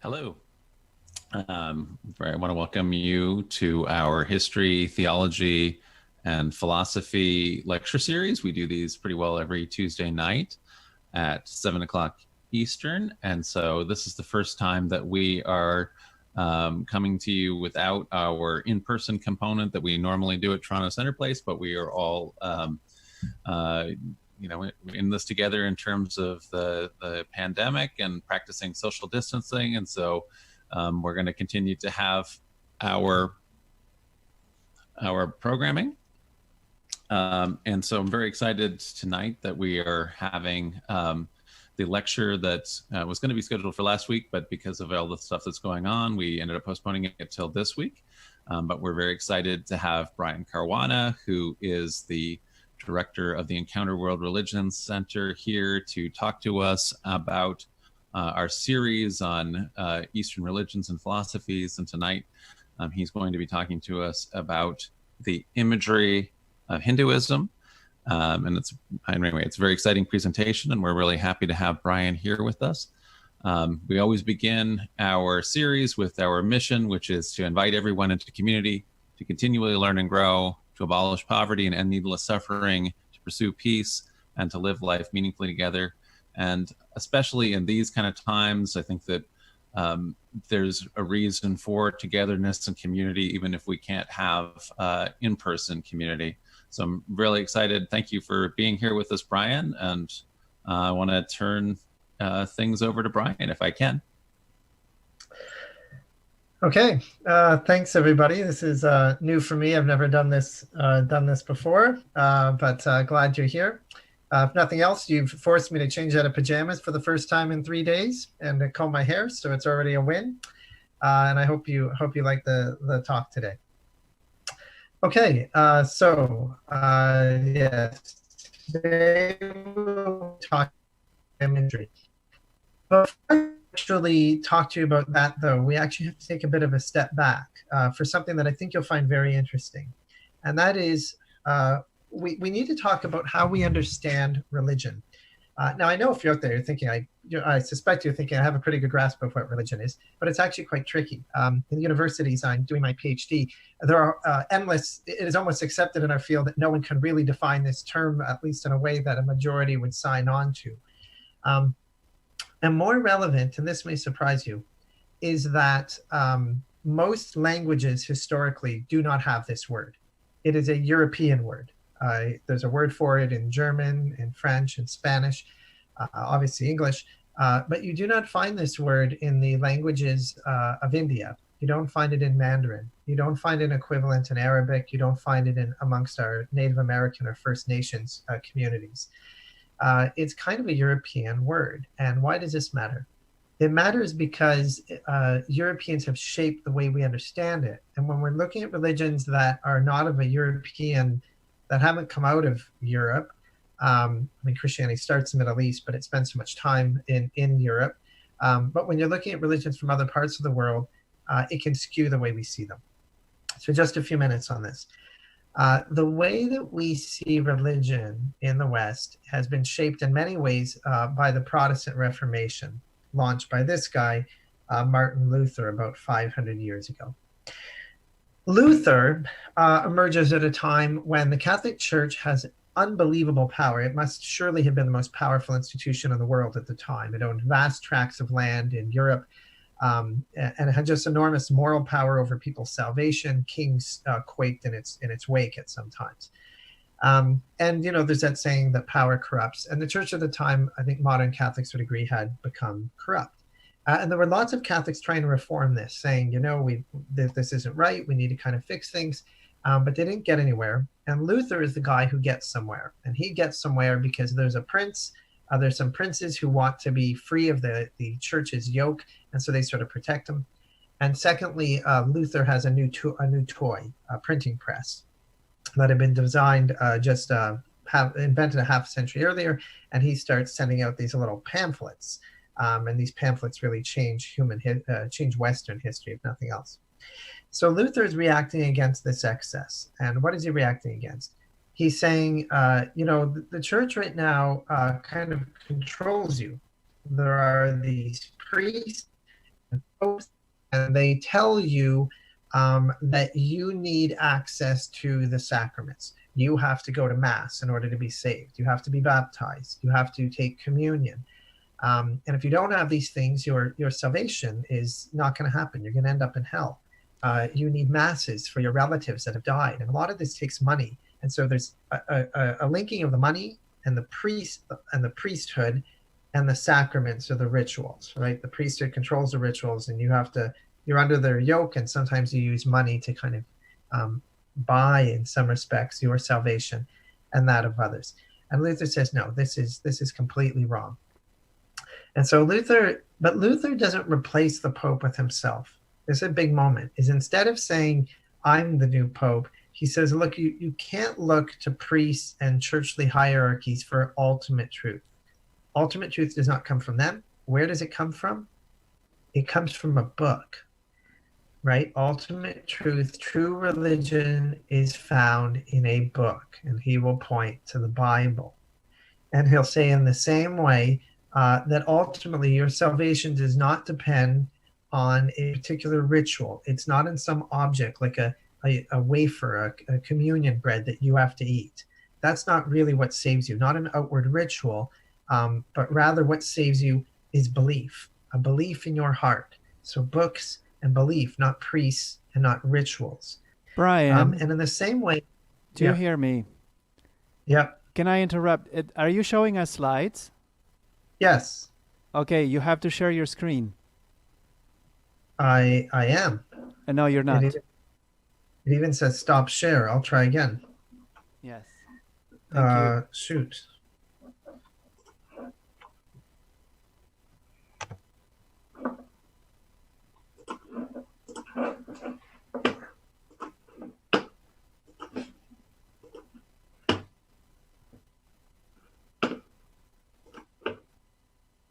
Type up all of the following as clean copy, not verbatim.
Hello. I want to welcome you to our history, theology, and philosophy lecture series. We do these pretty well every Tuesday night at 7 o'clock Eastern. And so this is the first time that we are coming to you without our in-person component that we normally do at Toronto Centre Place, but we are all in this together in terms of the pandemic and practicing social distancing. And so we're going to continue to have our programming. And so I'm very excited tonight that we are having the lecture that was going to be scheduled for last week, but because of all the stuff that's going on, we ended up postponing it till this week. But we're very excited to have Brian Caruana, who is the director of the Encounter World Religions Center, here to talk to us about our series on Eastern religions and philosophies. And tonight he's going to be talking to us about the imagery of Hinduism. And it's a very exciting presentation, and we're really happy to have Brian here with us. We always begin our series with our mission, which is to invite everyone into community, to continually learn and grow, to abolish poverty and end needless suffering, to pursue peace, and to live life meaningfully together. And especially in these kind of times, I think that there's a reason for togetherness and community, even if we can't have in-person community. So I'm really excited. Thank you for being here with us, Brian. And I want to turn things over to Brian, if I can. Okay, thanks everybody. This is new for me. I've never done this before, but glad you're here. If nothing else, you've forced me to change out of pajamas for the first time in 3 days and to comb my hair, so it's already a win. And I hope you like the talk today. Okay, yes, today we'll talk imagery. Before I actually talk to you about that, though, we actually have to take a bit of a step back for something that I think you'll find very interesting, and that is we need to talk about how we understand religion. Now, I know if you're out there, you're thinking, I suspect you're thinking I have a pretty good grasp of what religion is, but it's actually quite tricky. In the universities, I'm doing my PhD. There are endless, it is almost accepted in our field that no one can really define this term, at least in a way that a majority would sign on to. And more relevant, and this may surprise you, is that most languages historically do not have this word. It is a European word. There's a word for it in German, in French, in Spanish, obviously English, but you do not find this word in the languages of India. You don't find it in Mandarin. You don't find an equivalent in Arabic. You don't find it in amongst our Native American or First Nations communities. It's kind of a European word. And why does this matter? It matters because Europeans have shaped the way we understand it. And when we're looking at religions that are not of a European, that haven't come out of Europe, Christianity starts in the Middle East, but it spends so much time in Europe. But when you're looking at religions from other parts of the world, it can skew the way we see them. So just a few minutes on this. The way that we see religion in the West has been shaped in many ways by the Protestant Reformation, launched by this guy, Martin Luther, about 500 years ago. Luther emerges at a time when the Catholic Church has unbelievable power. It must surely have been the most powerful institution in the world at the time. It owned vast tracts of land in Europe, and it had just enormous moral power over people's salvation. Kings quaked in its wake at some times. And there's that saying that power corrupts. And the church at the time, I think modern Catholics would agree, had become corrupt. And there were lots of Catholics trying to reform this, saying, this isn't right. We need to kind of fix things. but they didn't get anywhere. And Luther is the guy who gets somewhere, and he gets somewhere because there's a prince. There's some princes who want to be free of the church's yoke, and so they sort of protect him. And secondly, Luther has a new toy, a printing press that had been designed invented a half century earlier, and he starts sending out these little pamphlets, and these pamphlets really change Western history, if nothing else. So Luther is reacting against this excess, and what is he reacting against? He's saying, the church right now kind of controls you. There are these priests and popes, and they tell you that you need access to the sacraments. You have to go to Mass in order to be saved. You have to be baptized. You have to take communion. And if you don't have these things, your salvation is not going to happen. You're going to end up in hell. You need masses for your relatives that have died. And a lot of this takes money. And so there's a linking of the money and the priesthood and the sacraments or the rituals, right? The priesthood controls the rituals, and you're under their yoke, and sometimes you use money to kind of buy, in some respects, your salvation and that of others. And Luther says, no, this is completely wrong. And so Luther doesn't replace the Pope with himself. This is a big moment, is instead of saying, I'm the new Pope, he says, look, you can't look to priests and churchly hierarchies for ultimate truth. Ultimate truth does not come from them. Where does it come from? It comes from a book, right? Ultimate truth, true religion is found in a book, and he will point to the Bible. And he'll say in the same way that ultimately your salvation does not depend on a particular ritual. It's not in some object like a wafer, a communion bread that you have to eat. That's not really what saves you, not an outward ritual, but rather what saves you is belief, a belief in your heart. So books and belief, not priests and not rituals. Brian. And in the same way... Do you hear me? Yep. Can I interrupt? Are you showing us slides? Yes. Okay, you have to share your screen. I am. No, you're not. It even says stop share. I'll try again. Yes. Thank you. Shoot.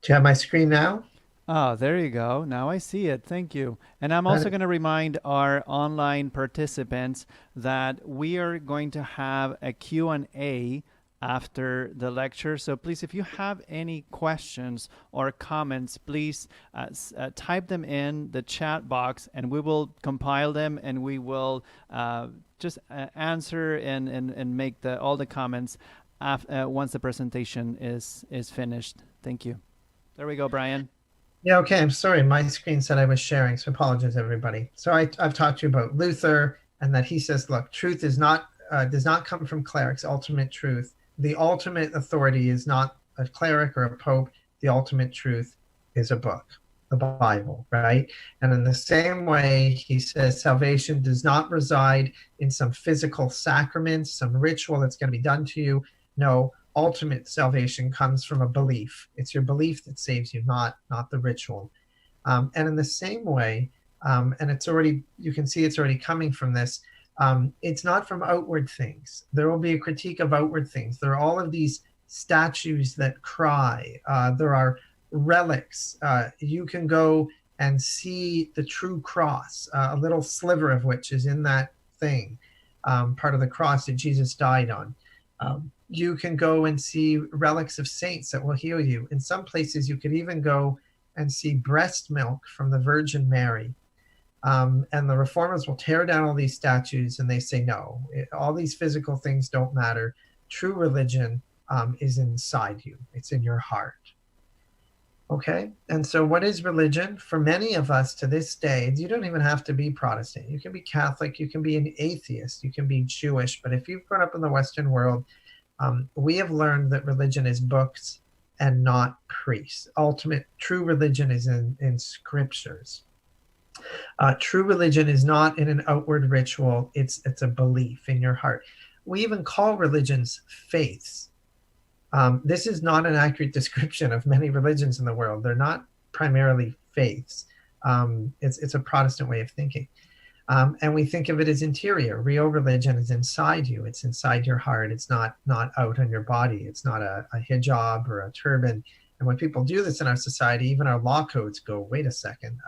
Do you have my screen now? Oh, there you go. Now I see it. Thank you. And I'm also going to remind our online participants that we are going to have a Q&A after the lecture. So please, if you have any questions or comments, please type them in the chat box, and we will compile them, and we will just answer and make all the comments once the presentation is finished. Thank you. There we go, Brian. Yeah, okay. I'm sorry. My screen said I was sharing, so apologize, everybody. So I've talked to you about Luther, and that he says, look, truth does not come from clerics, ultimate truth. The ultimate authority is not a cleric or a pope. The ultimate truth is a book, the Bible, right? And in the same way, he says salvation does not reside in some physical sacrament, some ritual that's going to be done to you. No, ultimate salvation comes from a belief. It's your belief that saves you, not the ritual. And in the same way, and you can see it's already coming from this, it's not from outward things. There will be a critique of outward things. There are all of these statues that cry. There are relics. You can go and see the true cross, a little sliver of which is in that thing, part of the cross that Jesus died on. You can go and see relics of saints that will heal you. In some places, you could even go and see breast milk from the Virgin Mary. And the reformers will tear down all these statues, and they say, no, all these physical things don't matter. True religion is inside you. It's in your heart. Okay? And so what is religion? For many of us to this day, you don't even have to be Protestant. You can be Catholic. You can be an atheist. You can be Jewish. But if you've grown up in the Western world, we have learned that religion is books and not priests. Ultimate true religion is in scriptures. True religion is not in an outward ritual. It's a belief in your heart. We even call religions faiths. This is not an accurate description of many religions in the world. They're not primarily faiths. It's a Protestant way of thinking. And we think of it as interior. Real religion is inside you. It's inside your heart. It's not out on your body. It's not a hijab or a turban. And when people do this in our society, even our law codes go, wait a second,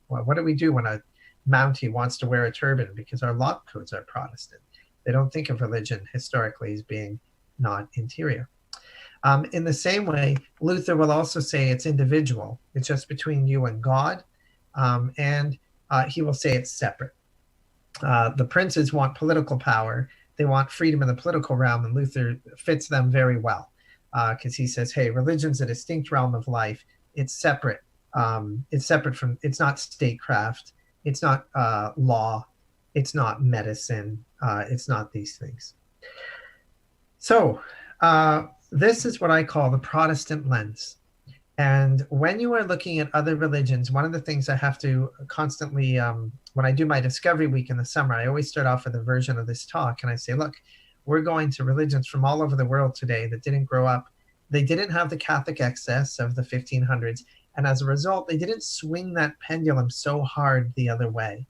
what do we do when a Mountie wants to wear a turban? Because our law codes are Protestant. They don't think of religion historically as being not interior. In the same way, Luther will also say it's individual. It's just between you and God. And he will say it's separate. The princes want political power. They want freedom in the political realm, and Luther fits them very well because he says, hey, religion's a distinct realm of life. It's separate. It's separate from, it's not statecraft. It's not law. It's not medicine. It's not these things. So this is what I call the Protestant lens. And when you are looking at other religions, one of the things I have to constantly, when I do my Discovery Week in the summer, I always start off with a version of this talk. And I say, look, we're going to religions from all over the world today that didn't grow up. They didn't have the Catholic excess of the 1500s. And as a result, they didn't swing that pendulum so hard the other way.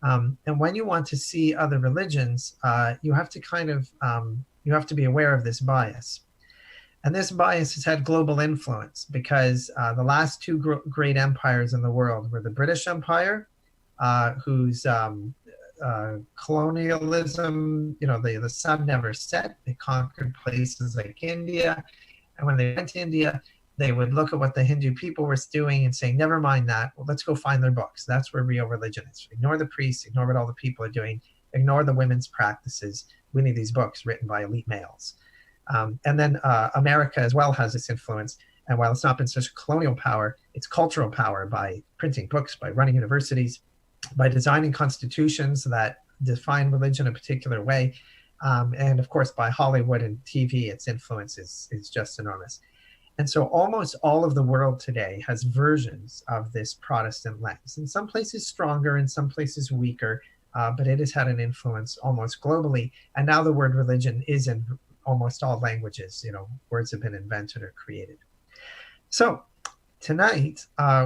And when you want to see other religions, you have to kind of, you have to be aware of this bias. And this bias has had global influence because the last two great empires in the world were the British Empire, whose colonialism, the sun never set. They conquered places like India. And when they went to India, they would look at what the Hindu people were doing and say, never mind that. Well, let's go find their books. That's where real religion is. Ignore the priests, ignore what all the people are doing, ignore the women's practices. We need these books written by elite males. And then America as well has this influence. And while it's not been such a colonial power, it's cultural power by printing books, by running universities, by designing constitutions that define religion a particular way. And of course, by Hollywood and TV, its influence is just enormous. And so almost all of the world today has versions of this Protestant lens. In some places stronger, in some places weaker, but it has had an influence almost globally. And now the word religion is in almost all languages. Words have been invented or created. So tonight,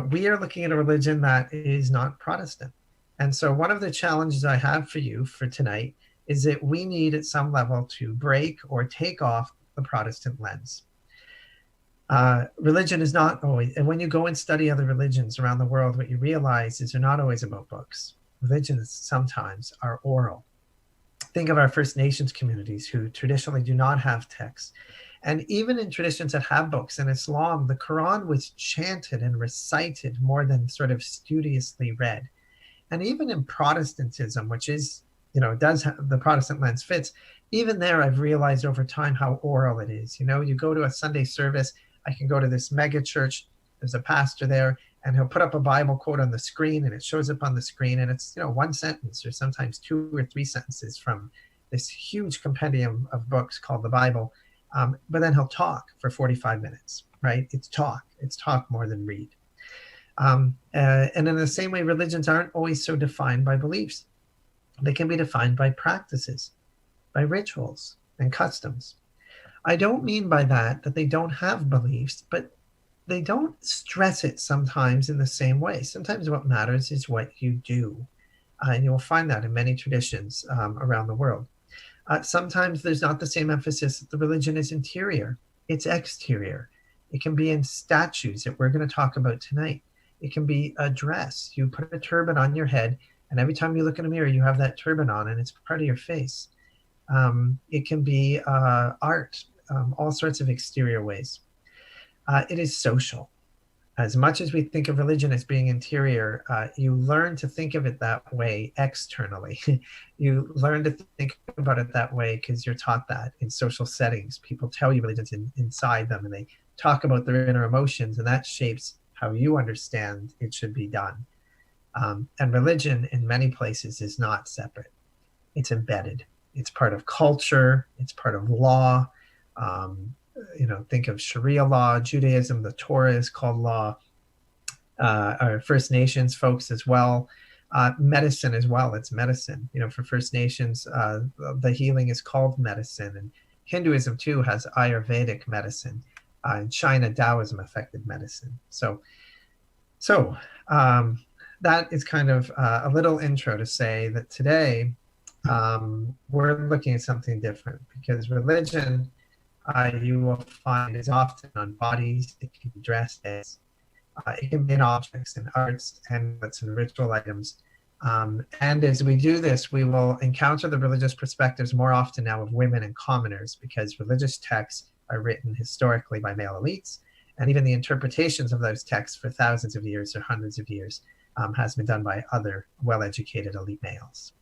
we are looking at a religion that is not Protestant. And so one of the challenges I have for you for tonight is that we need at some level to break or take off the Protestant lens. Religion is not always, and when you go and study other religions around the world, what you realize is they're not always about books. Religions sometimes are oral. Think of our First Nations communities who traditionally do not have texts. And even in traditions that have books, in Islam, the Quran was chanted and recited more than sort of studiously read. And even in Protestantism, which is, does have, the Protestant lens fits, even there I've realized over time how oral it is. You go to a Sunday service, I can go to this mega church, there's a pastor there, and he'll put up a Bible quote on the screen, and it shows up on the screen, and it's, one sentence or sometimes 2 or 3 sentences from this huge compendium of books called the Bible. But then he'll talk for 45 minutes, right? It's talk more than read. And in the same way, religions aren't always so defined by beliefs. They can be defined by practices, by rituals and customs. I don't mean by that they don't have beliefs, but they don't stress it sometimes in the same way. Sometimes what matters is what you do. And you'll find that in many traditions around the world. Sometimes there's not the same emphasis that the religion is interior. It's exterior. It can be in statues that we're going to talk about tonight. It can be a dress. You put a turban on your head, and every time you look in a mirror, you have that turban on, and it's part of your face. It can be art, all sorts of exterior ways. It is social. As much as we think of religion as being interior, you learn to think of it that way externally. You learn to think about it that way because you're taught that in social settings. People tell you religion's inside them, and they talk about their inner emotions, and that shapes how you understand it should be done. And religion in many places is not separate. It's embedded. It's part of culture. It's part of law. Think of Sharia law, Judaism, the Torah is called law. our First Nations folks as well. Medicine as well, it's medicine. For First Nations, the healing is called medicine. And Hinduism too has Ayurvedic medicine. In China, Taoism affected medicine. So that is kind of a little intro to say that today we're looking at something different, because religion, you will find, is often on bodies. It can be dressed as, it can be in objects and arts, amulets and ritual items. And as we do this, we will encounter the religious perspectives more often now of women and commoners, because religious texts are written historically by male elites, and even the interpretations of those texts for thousands of years or hundreds of years has been done by other well-educated elite males.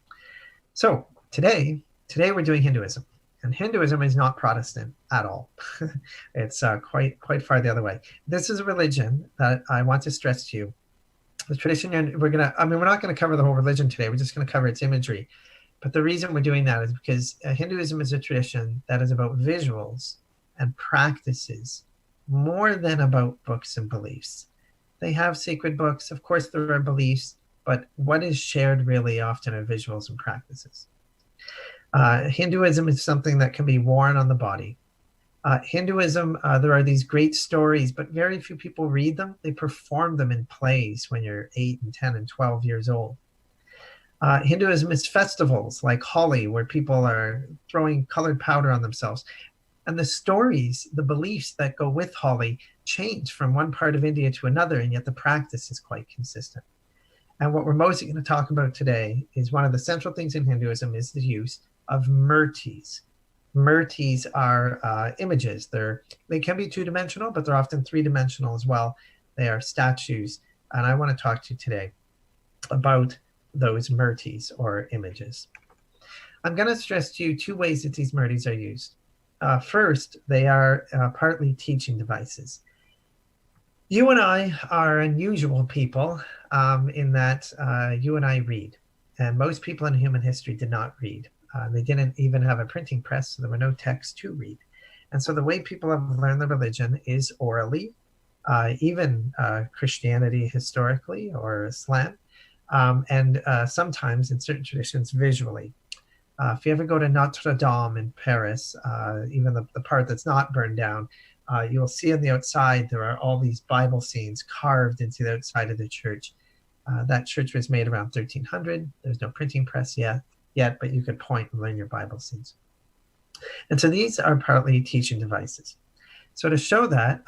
So today we're doing Hinduism. And Hinduism is not Protestant at all. It's quite far the other way. This is a religion that I want to stress to you. The tradition, we're not going to cover the whole religion today. We're just going to cover its imagery. But the reason we're doing that is because Hinduism is a tradition that is about visuals and practices more than about books and beliefs. They have sacred books. Of course, there are beliefs, but what is shared really often are visuals and practices. Hinduism is something that can be worn on the body. Hinduism, there are these great stories, but very few people read them. They perform them in plays when you're 8 and 10 and 12 years old. Hinduism is festivals like Holi, where people are throwing colored powder on themselves. And the stories, the beliefs that go with Holi change from one part of India to another, and yet the practice is quite consistent. And what we're mostly going to talk about today is one of the central things in Hinduism is the use of murtis. Murtis are images. They can be two-dimensional, but they're often three-dimensional as well. They are statues. And I want to talk to you today about those murtis or images. I'm going to stress to you two ways that these murtis are used. First, they are partly teaching devices. You and I are unusual people in that you and I read. And most people in human history did not read. They didn't even have a printing press, so there were no texts to read. And so the way people have learned their religion is orally, even Christianity historically or Islam, and sometimes in certain traditions visually. If you ever go to Nataraja in Paris, even the part that's not burned down, you'll see on the outside there are all these Bible scenes carved into the outside of the church. That church was made around 1300. There's no printing press yet, but you could point and learn your Bible scenes. And so these are partly teaching devices. So to show that,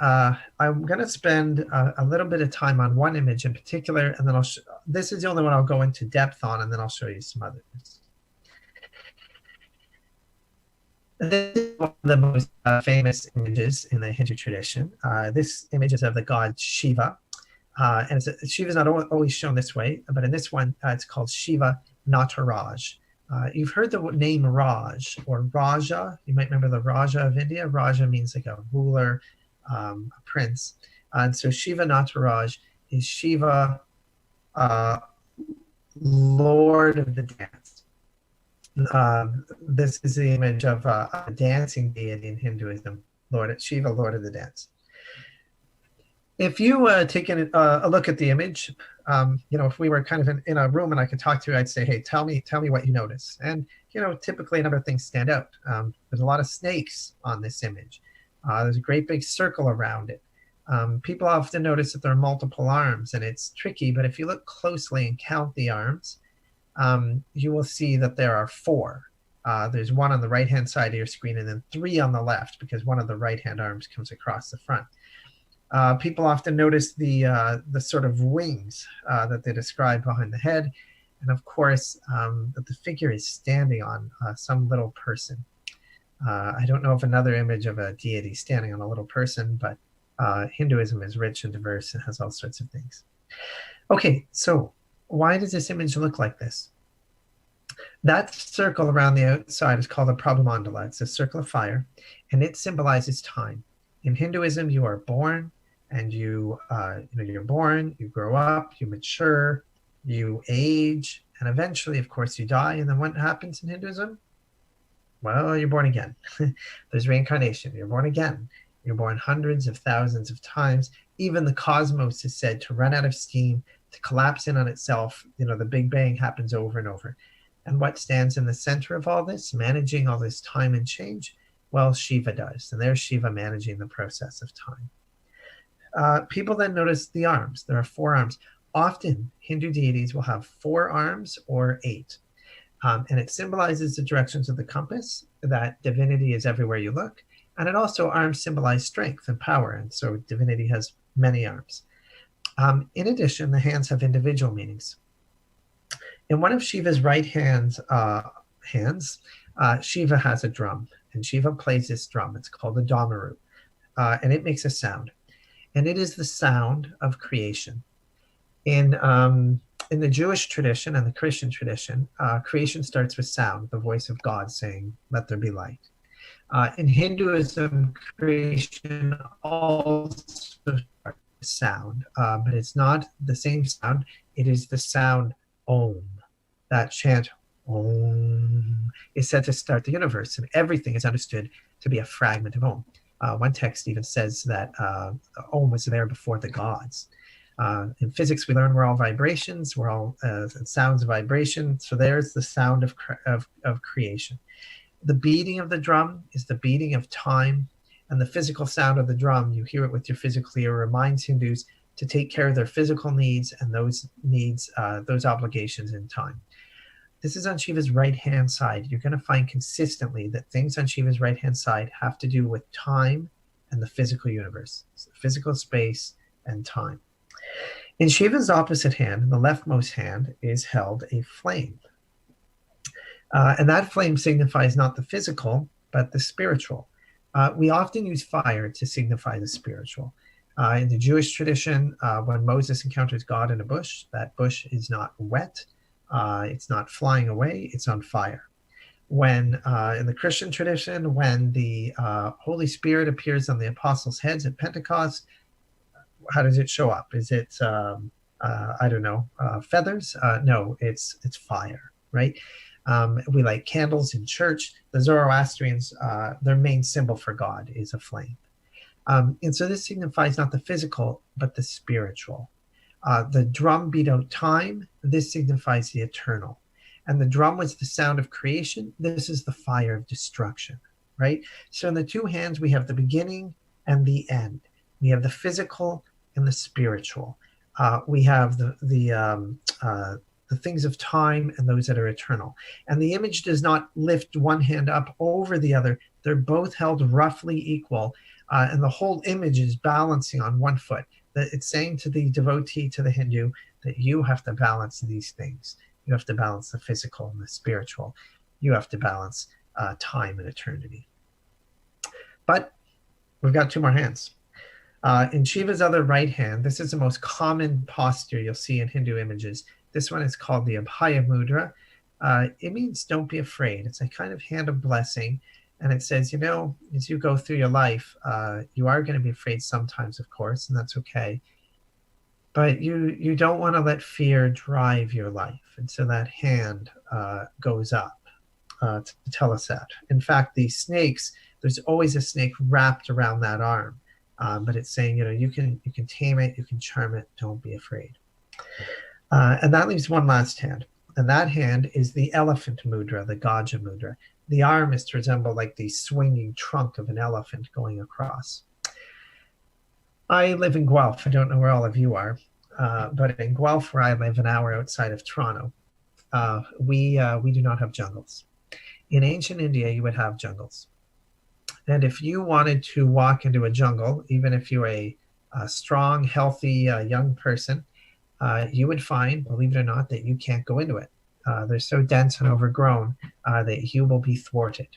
I'm going to spend a little bit of time on one image in particular, and then this is the only one I'll go into depth on, and then I'll show you some others. This is one of the most famous images in the Hindu tradition. This image is of the god Shiva. And Shiva is not always shown this way, but in this one, it's called Shiva Nataraja. You've heard the name Raj or Raja. You might remember the Raja of India. Raja means like a ruler, a prince. And so Shiva Nataraja is Shiva, Lord of the dance. This is the image of a dancing deity in Hinduism, Shiva, Lord of the dance. If you take a look at the image, if we were kind of in a room and I could talk to you, I'd say, hey, tell me what you notice. And, typically a number of things stand out. There's a lot of snakes on this image. There's a great big circle around it. People often notice that there are multiple arms, and it's tricky, but if you look closely and count the arms, you will see that there are 4. There's one on the right-hand side of your screen and then 3 on the left, because one of the right-hand arms comes across the front. People often notice the sort of wings that they describe behind the head, and of course that the figure is standing on some little person. I don't know of another image of a deity standing on a little person, but Hinduism is rich and diverse and has all sorts of things. Okay, so why does this image look like this? That circle around the outside is called a Prabhamandala. It's a circle of fire, and it symbolizes time. In Hinduism, you are born, and you're born, you grow up, you mature, you age, and eventually, of course, you die. And then what happens in Hinduism? Well, you're born again. There's reincarnation. You're born again. You're born hundreds of thousands of times. Even the cosmos is said to run out of steam, to collapse in on itself. The Big Bang happens over and over. And what stands in the center of all this, managing all this time and change? Well, Shiva does. And there's Shiva managing the process of time. People then notice the arms. There are 4 arms. Often, Hindu deities will have 4 arms or 8. And it symbolizes the directions of the compass, that divinity is everywhere you look. And it also, arms symbolize strength and power. And so divinity has many arms. In addition, the hands have individual meanings. In one of Shiva's right hands, Shiva has a drum. And Shiva plays this drum. It's called the damaru. And it makes a sound. And it is the sound of creation. In the Jewish tradition and the Christian tradition, creation starts with sound, the voice of God saying, "Let there be light." In Hinduism, creation also starts with sound, but it's not the same sound. It is the sound Om. That chant Om is said to start the universe, and everything is understood to be a fragment of Om. One text even says that Om was there before the gods. In physics, we learn we're all vibrations. We're all sounds of vibration. So there's the sound of creation. The beating of the drum is the beating of time, and the physical sound of the drum, you hear it with your physical ear, reminds Hindus to take care of their physical needs and those needs, those obligations in time. This is on Shiva's right-hand side. You're going to find consistently that things on Shiva's right-hand side have to do with time and the physical universe, so physical space and time. In Shiva's opposite hand, in the leftmost hand, is held a flame. And that flame signifies not the physical, but the spiritual. We often use fire to signify the spiritual. In the Jewish tradition, when Moses encounters God in a bush, that bush is not wet, it's not flying away, it's on fire. When in the Christian tradition, when the Holy Spirit appears on the apostles' heads at Pentecost, how does it show up? Is it, I don't know, feathers? No, it's fire, right? We light candles in church. The Zoroastrians, their main symbol for God is a flame. And so this signifies not the physical, but the spiritual. The drum beat out time. This signifies the eternal. And the drum was the sound of creation. This is the fire of destruction, right? So in the 2 hands, we have the beginning and the end. We have the physical and the spiritual. We have the things of time and those that are eternal. And the image does not lift one hand up over the other. They're both held roughly equal. And the whole image is balancing on one foot. That it's saying to the devotee, to the Hindu, that you have to balance these things. You have to balance the physical and the spiritual. You have to balance time and eternity. But we've got 2 more hands. In Shiva's other right hand, this is the most common posture you'll see in Hindu images. This one is called the Abhaya Mudra. It means don't be afraid. It's a kind of hand of blessing. And it says, as you go through your life, you are going to be afraid sometimes, of course, and that's okay. But you don't want to let fear drive your life. And so that hand goes up to tell us that. In fact, these snakes, there's always a snake wrapped around that arm. But it's saying, you can tame it, you can charm it, don't be afraid. And that leaves one last hand. And that hand is the elephant mudra, the Gaja mudra. The arm is to resemble like the swinging trunk of an elephant going across. I live in Guelph. I don't know where all of you are. But in Guelph, where I live, an hour outside of Toronto, we do not have jungles. In ancient India, you would have jungles. And if you wanted to walk into a jungle, even if you're a strong, healthy, young person, you would find, believe it or not, that you can't go into it. They're so dense and overgrown that you will be thwarted.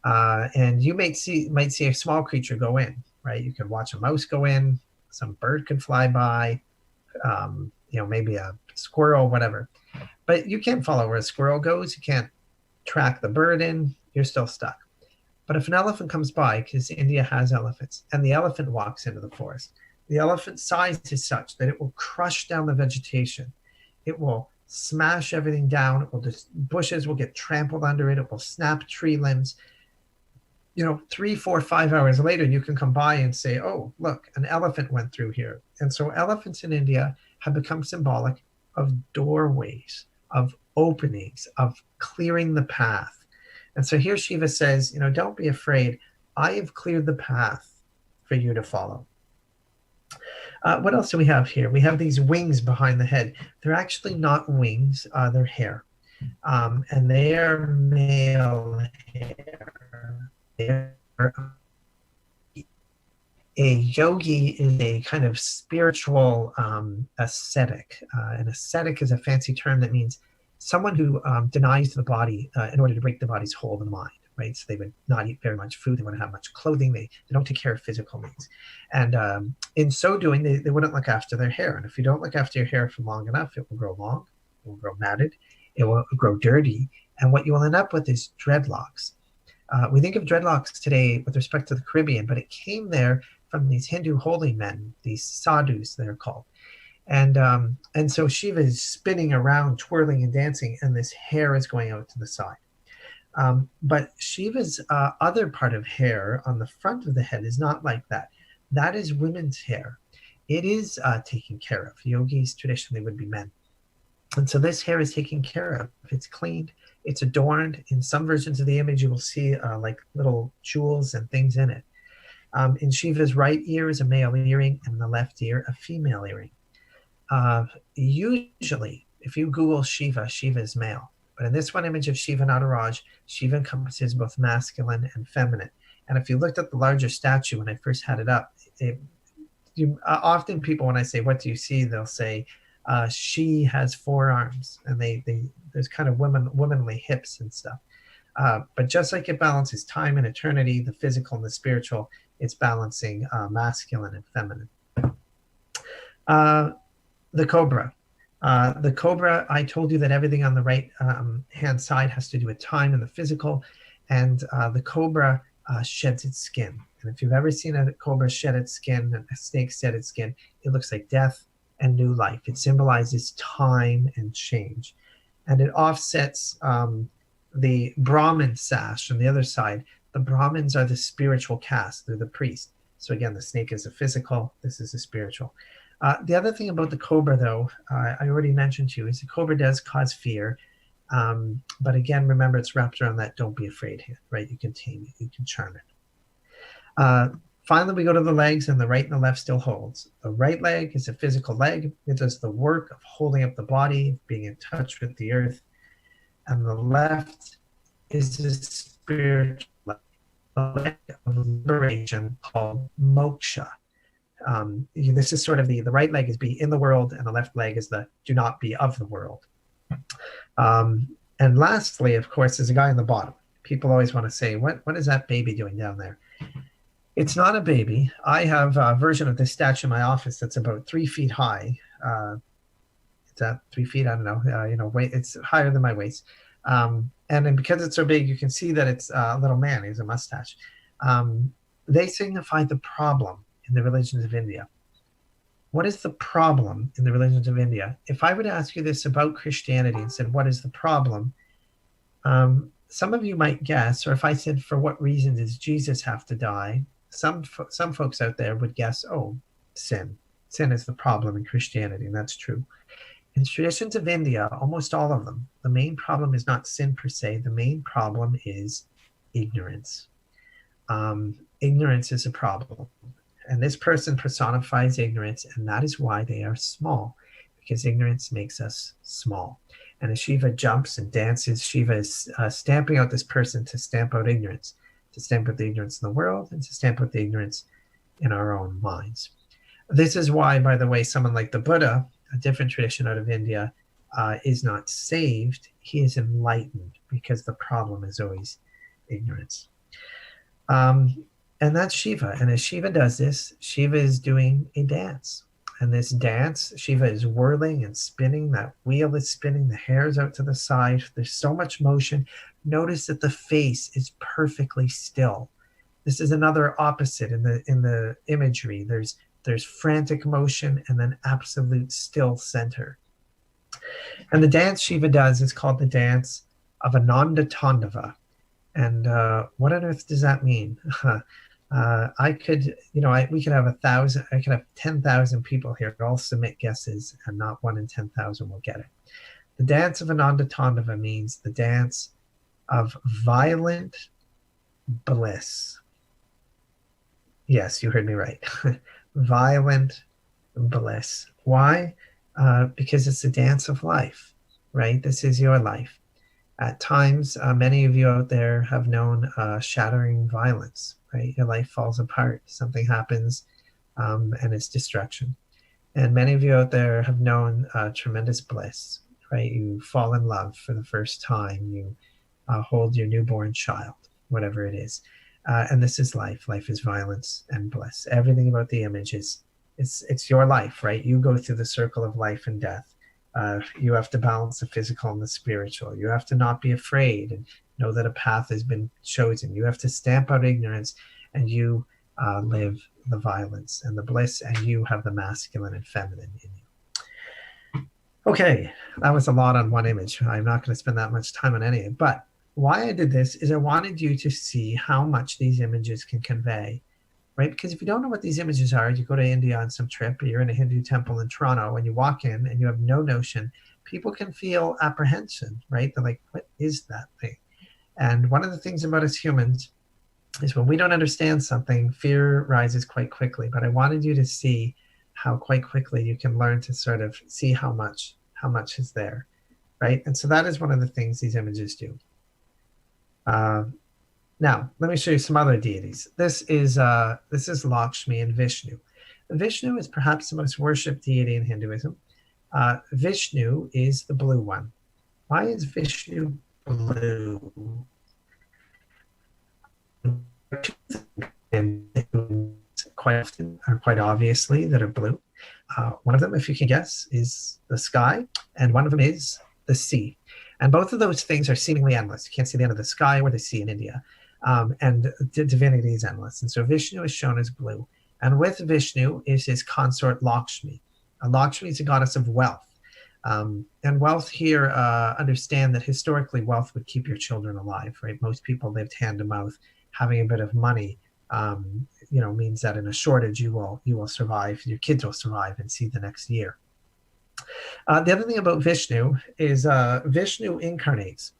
And you might see a small creature go in, right? You could watch a mouse go in, some bird could fly by, maybe a squirrel, whatever. But you can't follow where a squirrel goes. You can't track the bird in. You're still stuck. But if an elephant comes by, because India has elephants, and the elephant walks into the forest, the elephant's size is such that it will crush down the vegetation. It will smash everything down. Bushes will get trampled under it. It will snap tree limbs. 3, 4, 5 hours later, you can come by and say, oh, look, an elephant went through here. And so elephants in India have become symbolic of doorways, of openings, of clearing the path. And so here Shiva says, don't be afraid. I have cleared the path for you to follow. What else do we have here? We have these wings behind the head. They're actually not wings, they're hair. And they are male hair. A yogi is a kind of spiritual ascetic. An ascetic is a fancy term that means someone who denies the body in order to break the body's hold of the mind, right? So they would not eat very much food. They wouldn't have much clothing. They don't take care of physical needs. And in so doing, they wouldn't look after their hair. And if you don't look after your hair for long enough, it will grow long, it will grow matted, it will grow dirty. And what you will end up with is dreadlocks. We think of dreadlocks today with respect to the Caribbean, but it came there from these Hindu holy men, these sadhus they're called. And so Shiva is spinning around, twirling and dancing, and this hair is going out to the side. But Shiva's other part of hair on the front of the head is not like that. That is women's hair. It is taken care of. Yogis traditionally would be men. And so this hair is taken care of. It's cleaned. It's adorned. In some versions of the image, you will see like little jewels and things in it. In Shiva's right ear is a male earring, and in the left ear, a female earring. Usually, if you Google Shiva, Shiva is male. But in this one image of Shiva Nataraja, Shiva encompasses both masculine and feminine. And if you looked at the larger statue when I first had it up, often people, when I say, what do you see? They'll say, she has 4 arms, and there's kind of womanly hips and stuff. But just like it balances time and eternity, the physical and the spiritual, it's balancing masculine and feminine. The cobra. The cobra, I told you that everything on the right hand side has to do with time and the physical, and the cobra sheds its skin. And if you've ever seen a cobra shed its skin, a snake shed its skin, it looks like death and new life. It symbolizes time and change. And it offsets the Brahmin sash on the other side. The Brahmins are the spiritual caste. They're the priest. So again, the snake is a physical. This is a spiritual. The other thing about the cobra, though, I already mentioned to you, is the cobra does cause fear. But again, remember, it's wrapped around that don't be afraid hand, right? You can tame it. You can charm it. Finally, we go to the legs, and the right and the left still holds. The right leg is a physical leg. It does the work of holding up the body, being in touch with the earth. And the left is a spiritual leg, a leg of liberation called moksha. This is sort of the right leg is be in the world, and the left leg is the do not be of the world. And lastly, of course, is a guy in the bottom. People always want to say, what is that baby doing down there? It's not a baby. I have a version of this statue in my office that's about 3 feet high. It's at 3 feet, I don't know, weight, it's higher than my waist. And then because it's so big, you can see that it's a little man. He has a mustache. They signify the problem in the religions of India. What is the problem in the religions of India? If I were to ask you this about Christianity and said, what is the problem? Some of you might guess, or if I said, for what reason does Jesus have to die? Some folks out there would guess, oh, sin. Sin is the problem in Christianity, and that's true. In traditions of India, almost all of them, the main problem is not sin per se. The main problem is ignorance. Ignorance is a problem. And this person personifies ignorance, and that is why they are small, because ignorance makes us small. And as Shiva jumps and dances, Shiva is stamping out this person to stamp out ignorance, to stamp out the ignorance in the world, and to stamp out the ignorance in our own minds. This is why, by the way, someone like the Buddha, a different tradition out of India, is not saved. He is enlightened, because the problem is always ignorance. And that's Shiva. And as Shiva does this, Shiva is doing a dance. And this dance, Shiva is whirling and spinning. That wheel is spinning. The hair is out to the side. There's so much motion. Notice that the face is perfectly still. This is another opposite in the imagery. There's frantic motion and then absolute still center. And the dance Shiva does is called the dance of Ananda Tandava. And what on earth does that mean? I could, we could have 1,000, I could have 10,000 people here all submit guesses, and not 1 in 10,000 will get it. The dance of Ananda Tandava means the dance of violent bliss. Yes, you heard me right. Violent bliss. Why? Because it's the dance of life, right? This is your life. At times, many of you out there have known shattering violence, right? Your life falls apart. Something happens, and it's destruction. And many of you out there have known tremendous bliss, right? You fall in love for the first time. You hold your newborn child, whatever it is. And this is life. Life is violence and bliss. Everything about the image is, it's your life, right? You go through the circle of life and death. You have to balance the physical and the spiritual. You have to not be afraid and know that a path has been chosen. You have to stamp out ignorance, and you live the violence and the bliss, and you have the masculine and feminine in you. Okay, that was a lot on one image. I'm not going to spend that much time on any of it, but why I did this is I wanted you to see how much these images can convey, right? Because if you don't know what these images are, you go to India on some trip, or you're in a Hindu temple in Toronto, when you walk in and you have no notion, people can feel apprehension, right? They're like, what is that thing? And one of the things about us humans is when we don't understand something, fear rises quite quickly. But I wanted you to see how quite quickly you can learn to sort of see how much is there, right? And so that is one of the things these images do. Now, let me show you some other deities. This is Lakshmi and Vishnu. Vishnu is perhaps the most worshipped deity in Hinduism. Vishnu is the blue one. Why is Vishnu blue? And quite often, or quite obviously, that are blue. One of them, if you can guess, is the sky, and one of them is the sea. And both of those things are seemingly endless. You can't see the end of the sky or the sea in India. And divinity is endless. And so Vishnu is shown as blue. And with Vishnu is his consort Lakshmi. Lakshmi is a goddess of wealth. And wealth here, understand that historically wealth would keep your children alive, right? Most people lived hand to mouth. Having a bit of money, means that in a shortage you will survive. Your kids will survive and see the next year. The other thing about Vishnu is Vishnu incarnates.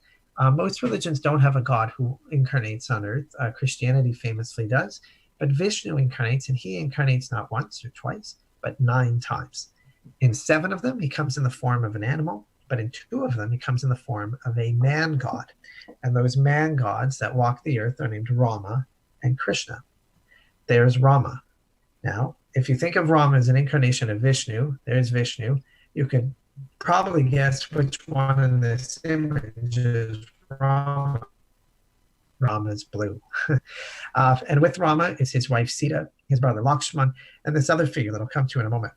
Most religions don't have a god who incarnates on earth. Christianity famously does. But Vishnu incarnates, and he incarnates not once or twice, but 9 times. In 7 of them, he comes in the form of an animal, but in 2 of them, he comes in the form of a man god. And those man gods that walk the earth are named Rama and Krishna. There's Rama. Now, if you think of Rama as an incarnation of Vishnu, there's Vishnu. You could probably guess which one in this image is Rama. Rama's blue. And with Rama is his wife Sita, his brother Lakshman, and this other figure that I'll come to in a moment.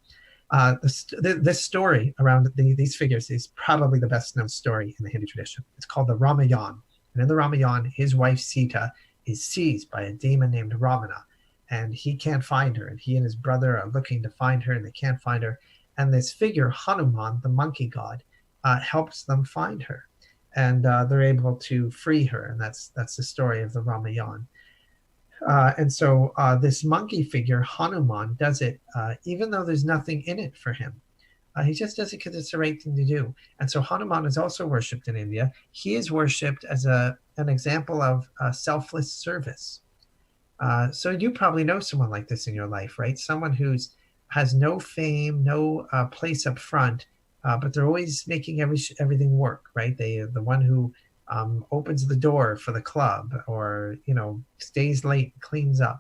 This story around these figures is probably the best known story in the Hindu tradition. It's called the Ramayana. And in the Ramayana, his wife Sita is seized by a demon named Ravana, and he can't find her. And he and his brother are looking to find her, and they can't find her. And this figure, Hanuman, the monkey god, helps them find her. And they're able to free her. And that's the story of the Ramayana. And so this monkey figure, Hanuman, does it even though there's nothing in it for him. He just does it because it's the right thing to do. And so Hanuman is also worshipped in India. He is worshipped as an example of selfless service. So you probably know someone like this in your life, right? Someone who's has no fame, no place up front, but they're always making everything work, right? They are the one who opens the door for the club, or stays late, cleans up.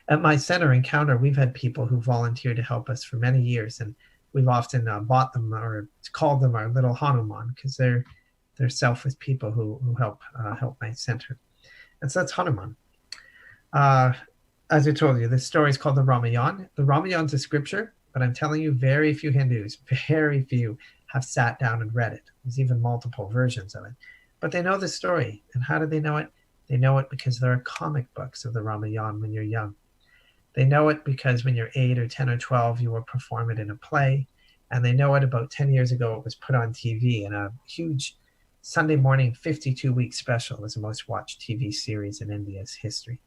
At my center Encounter, we've had people who volunteered to help us for many years, and we've often bought them or called them our little Hanuman, because they're selfless people who help my center. And so that's Hanuman. As I told you, this story is called the Ramayana. The Ramayana is a scripture, but I'm telling you, very few Hindus, very few, have sat down and read it. There's even multiple versions of it. But they know the story. And how do they know it? They know it because there are comic books of the Ramayana when you're young. They know it because when you're 8 or 10 or 12, you will perform it in a play. And they know it about 10 years ago, it was put on TV in a huge Sunday morning 52-week special is the most watched TV series in India's history,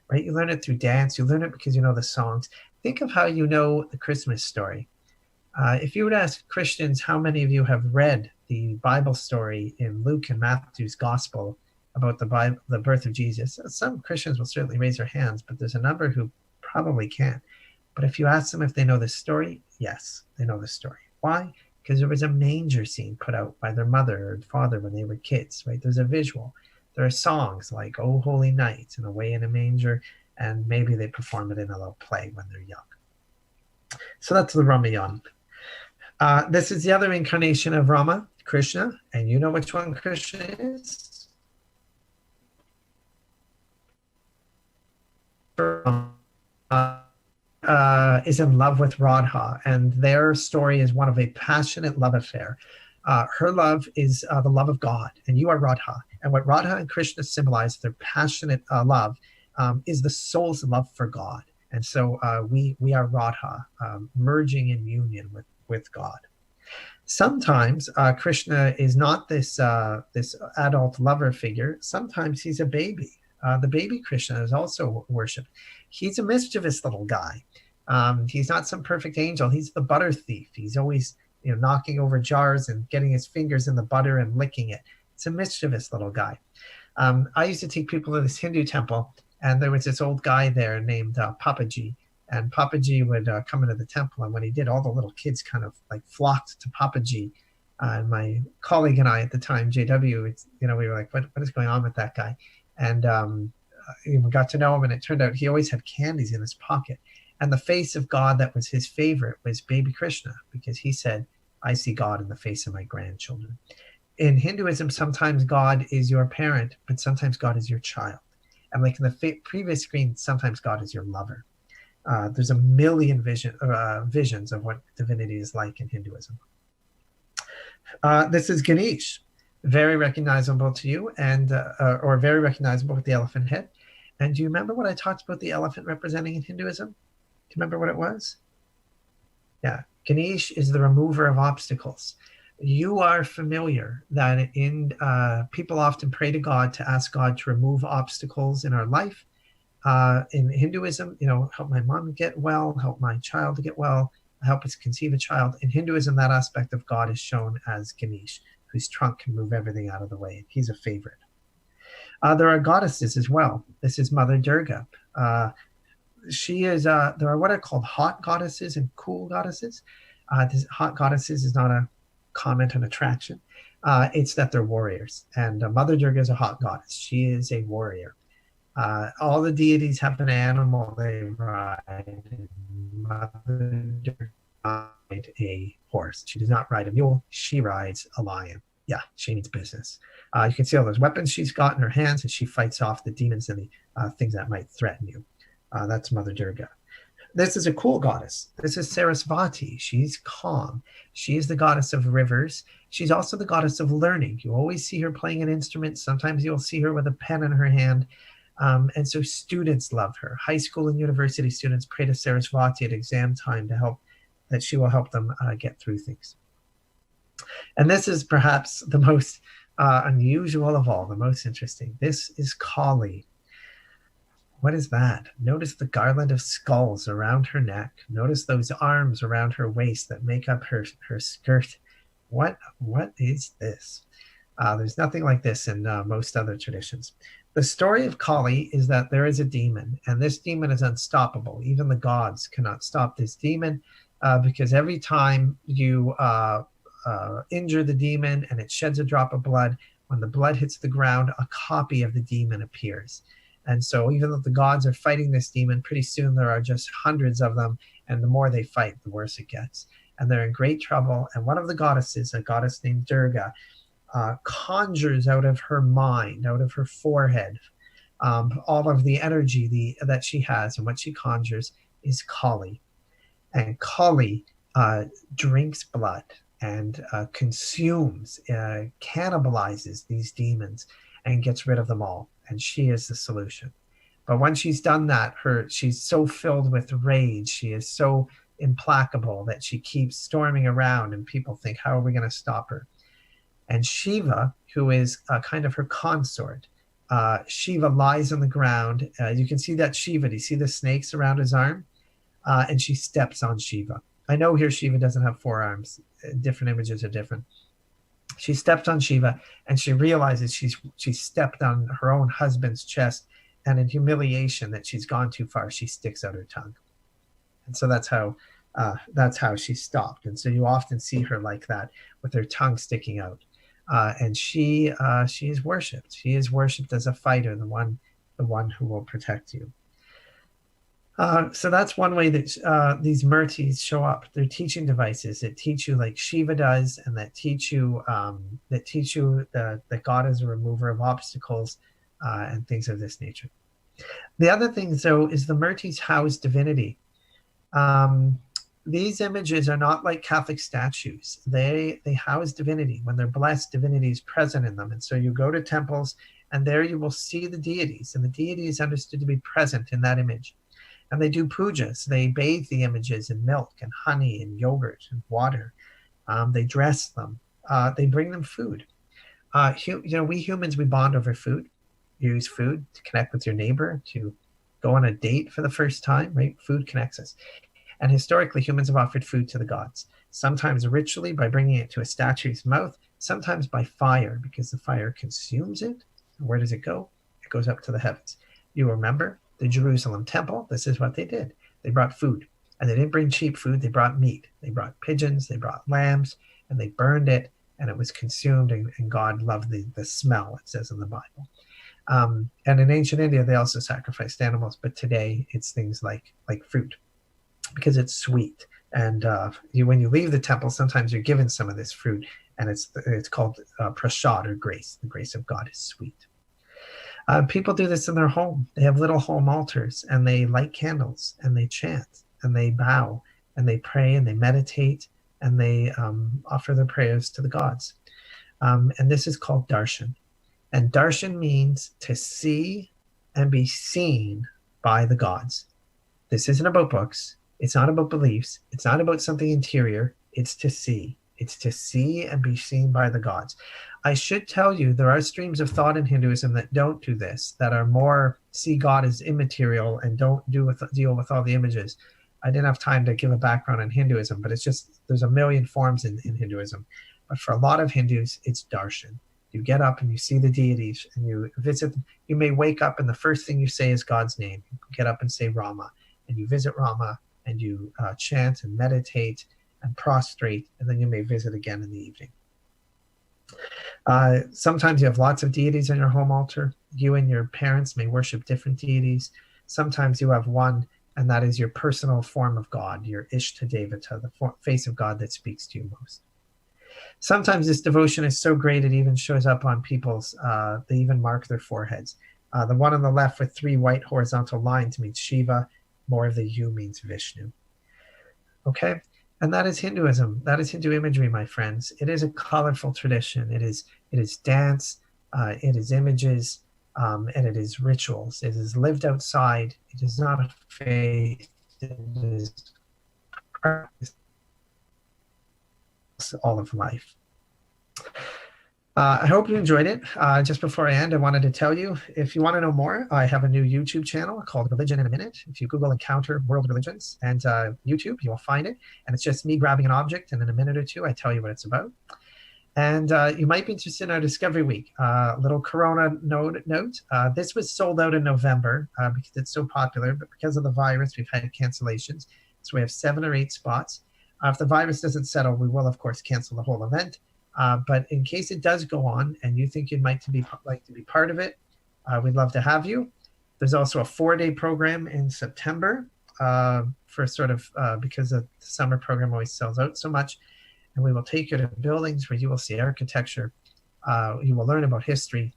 right? You learn it through dance. You learn it because you know the songs. Think of how you know the Christmas story. If you would ask Christians, how many of you have read the Bible story in Luke and Matthew's gospel about the birth of Jesus? Some Christians will certainly raise their hands, but there's a number who probably can't. But if you ask them if they know the story, yes, they know the story. Why? Because there was a manger scene put out by their mother or father when they were kids, right? There's a visual. There are songs like "Oh Holy Night" and "Away in a Manger," and maybe they perform it in a little play when they're young. So that's the Ramayan. This is the other incarnation of Rama, Krishna, and you know which one Krishna is? Is in love with Radha, and their story is one of a passionate love affair. Her love is the love of God, and you are Radha. And what Radha and Krishna symbolize, their passionate love, is the soul's love for God. And so we are Radha, merging in union with God. Sometimes Krishna is not this adult lover figure. Sometimes he's a baby. The baby Krishna is also worshipped. He's a mischievous little guy. He's not some perfect angel. He's the butter thief. He's always knocking over jars and getting his fingers in the butter and licking it. It's a mischievous little guy. I used to take people to this Hindu temple, and there was this old guy there named Papaji. And Papaji would come into the temple, and when he did, all the little kids kind of like flocked to Papaji. And my colleague and I at the time, JW, we were like, what is going on with that guy? And we got to know him, and it turned out he always had candies in his pocket. And the face of God that was his favorite was baby Krishna, because he said, I see God in the face of my grandchildren. In Hinduism, sometimes God is your parent, but sometimes God is your child. And like in the previous screen, sometimes God is your lover. There's a million visions of what divinity is like in Hinduism. This is Ganesh, very recognizable to you, and or very recognizable with the elephant head. And do you remember what I talked about the elephant representing in Hinduism? Do you remember what it was? Yeah, Ganesh is the remover of obstacles. You are familiar that people often pray to God to ask God to remove obstacles in our life. In Hinduism, help my mom get well, help my child to get well, help us conceive a child. In Hinduism, that aspect of God is shown as Ganesh, whose trunk can move everything out of the way. He's a favorite. There are goddesses as well. This is Mother Durga. She is, there are what are called hot goddesses and cool goddesses. This hot goddesses is not a comment on attraction. It's that they're warriors. And Mother Durga is a hot goddess. She is a warrior. All the deities have an animal they ride. Mother Durga rides a horse. She does not ride a mule. She rides a lion. Yeah, she means business. You can see all those weapons she's got in her hands, and she fights off the demons and the things that might threaten you. That's Mother Durga. This is a cool goddess. This is Sarasvati. She's calm. She is the goddess of rivers. She's also the goddess of learning. You always see her playing an instrument. Sometimes you'll see her with a pen in her hand. And so students love her. High school and university students pray to Sarasvati at exam time that she will help them get through things. And this is perhaps the most unusual of all, the most interesting. This is Kali. What is that? Notice the garland of skulls around her neck. Notice those arms around her waist that make up her skirt. What is this? There's nothing like this in most other traditions. The story of Kali is that there is a demon, and this demon is unstoppable. Even the gods cannot stop this demon because every time you injure the demon and it sheds a drop of blood, when the blood hits the ground, a copy of the demon appears. And so even though the gods are fighting this demon, pretty soon there are just hundreds of them, and the more they fight, the worse it gets. And they're in great trouble. And one of the goddesses, a goddess named Durga, conjures out of her mind, out of her forehead, all of the energy that she has, and what she conjures is Kali. And Kali drinks blood and consumes, cannibalizes these demons and gets rid of them all. And she is the solution. But when she's done that, she's so filled with rage, she is so implacable that she keeps storming around, and people think, how are we going to stop her? And Shiva, who is kind of her consort, Shiva lies on the ground. You can see that Shiva. Do you see the snakes around his arm? And she steps on Shiva. I know here Shiva doesn't have 4 arms. Different images are different. She stepped on Shiva, and she realizes she stepped on her own husband's chest, and in humiliation that she's gone too far, she sticks out her tongue. And so that's how she stopped. And so you often see her like that, with her tongue sticking out. And she is worshipped. She is worshipped as a fighter, the one who will protect you. So that's one way that these murtis show up. They're teaching devices that teach you like Shiva does, and that teach you that God is a remover of obstacles and things of this nature. The other thing, though, is the murtis house divinity. These images are not like Catholic statues. They house divinity. When they're blessed, divinity is present in them. And so you go to temples, and there you will see the deities, and the deity is understood to be present in that image. And they do pujas. They bathe the images in milk and honey and yogurt and water. They dress them. They bring them food. We humans, we bond over food. You use food to connect with your neighbor, to go on a date for the first time, right? Food connects us. And historically, humans have offered food to the gods, sometimes ritually by bringing it to a statue's mouth, sometimes by fire, because the fire consumes it. And where does it go? It goes up to the heavens. You remember the Jerusalem temple? This is what they did. They brought food, and they didn't bring cheap food. They brought meat. They brought pigeons. They brought lambs, and they burned it, and it was consumed, and God loved the smell, it says in the Bible. And in ancient India, they also sacrificed animals, but today it's things like fruit, because it's sweet. And when you leave the temple, sometimes you're given some of this fruit, and it's called prasad, or grace. The grace of God is sweet. People do this in their home. They have little home altars, and they light candles, and they chant, and they bow, and they pray, and they meditate, and they offer their prayers to the gods. And this is called darshan. And darshan means to see and be seen by the gods. This isn't about books. It's not about beliefs. It's not about something interior. It's to see. It's to see and be seen by the gods. I should tell you, there are streams of thought in Hinduism that don't do this, that are more see God as immaterial and don't deal with all the images. I didn't have time to give a background on Hinduism, but it's just, there's a million forms in Hinduism. But for a lot of Hindus, it's darshan. You get up and you see the deities, and you visit them. You may wake up and the first thing you say is God's name. You get up and say Rama, and you visit Rama, and you chant and meditate and prostrate, and then you may visit again in the evening. Sometimes you have lots of deities on your home altar. You and your parents may worship different deities. Sometimes you have one, and that is your personal form of God, your Ishta Devata, the face of God that speaks to you most. Sometimes this devotion is so great it even shows up on people's, they even mark their foreheads. The one on the left with 3 white horizontal lines means Shiva. More of the U means Vishnu. Okay? And that is Hinduism. That is Hindu imagery, my friends. It is a colorful tradition. It is dance, it is images, and it is rituals. It is lived outside. It is not a faith. It is practice, all of life. I hope you enjoyed it. Just before I end, I wanted to tell you, if you want to know more, I have a new YouTube channel called Religion in a Minute. If you Google Encounter World Religions and YouTube, you will find it. And it's just me grabbing an object, and in a minute or two, I tell you what it's about. And you might be interested in our Discovery Week. Little Corona note. This was sold out in November because it's so popular, but because of the virus, we've had cancellations. So we have 7 or 8 spots. If the virus doesn't settle, we will, of course, cancel the whole event. But in case it does go on and you think you'd like to be part of it, we'd love to have you. There's also a 4-day program in September for sort of because the summer program always sells out so much. And we will take you to buildings where you will see architecture. You will learn about history.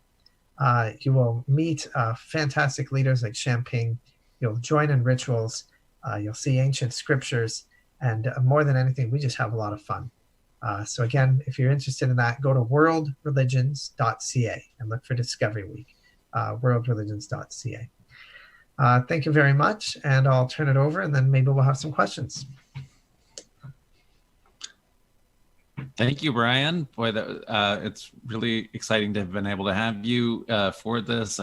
You will meet fantastic leaders like Champagne. You'll join in rituals. You'll see ancient scriptures. And more than anything, we just have a lot of fun. So again, if you're interested in that, go to worldreligions.ca and look for Discovery Week, worldreligions.ca. Thank you very much, and I'll turn it over, and then maybe we'll have some questions. Thank you, Brian. Boy, it's really exciting to have been able to have you for this.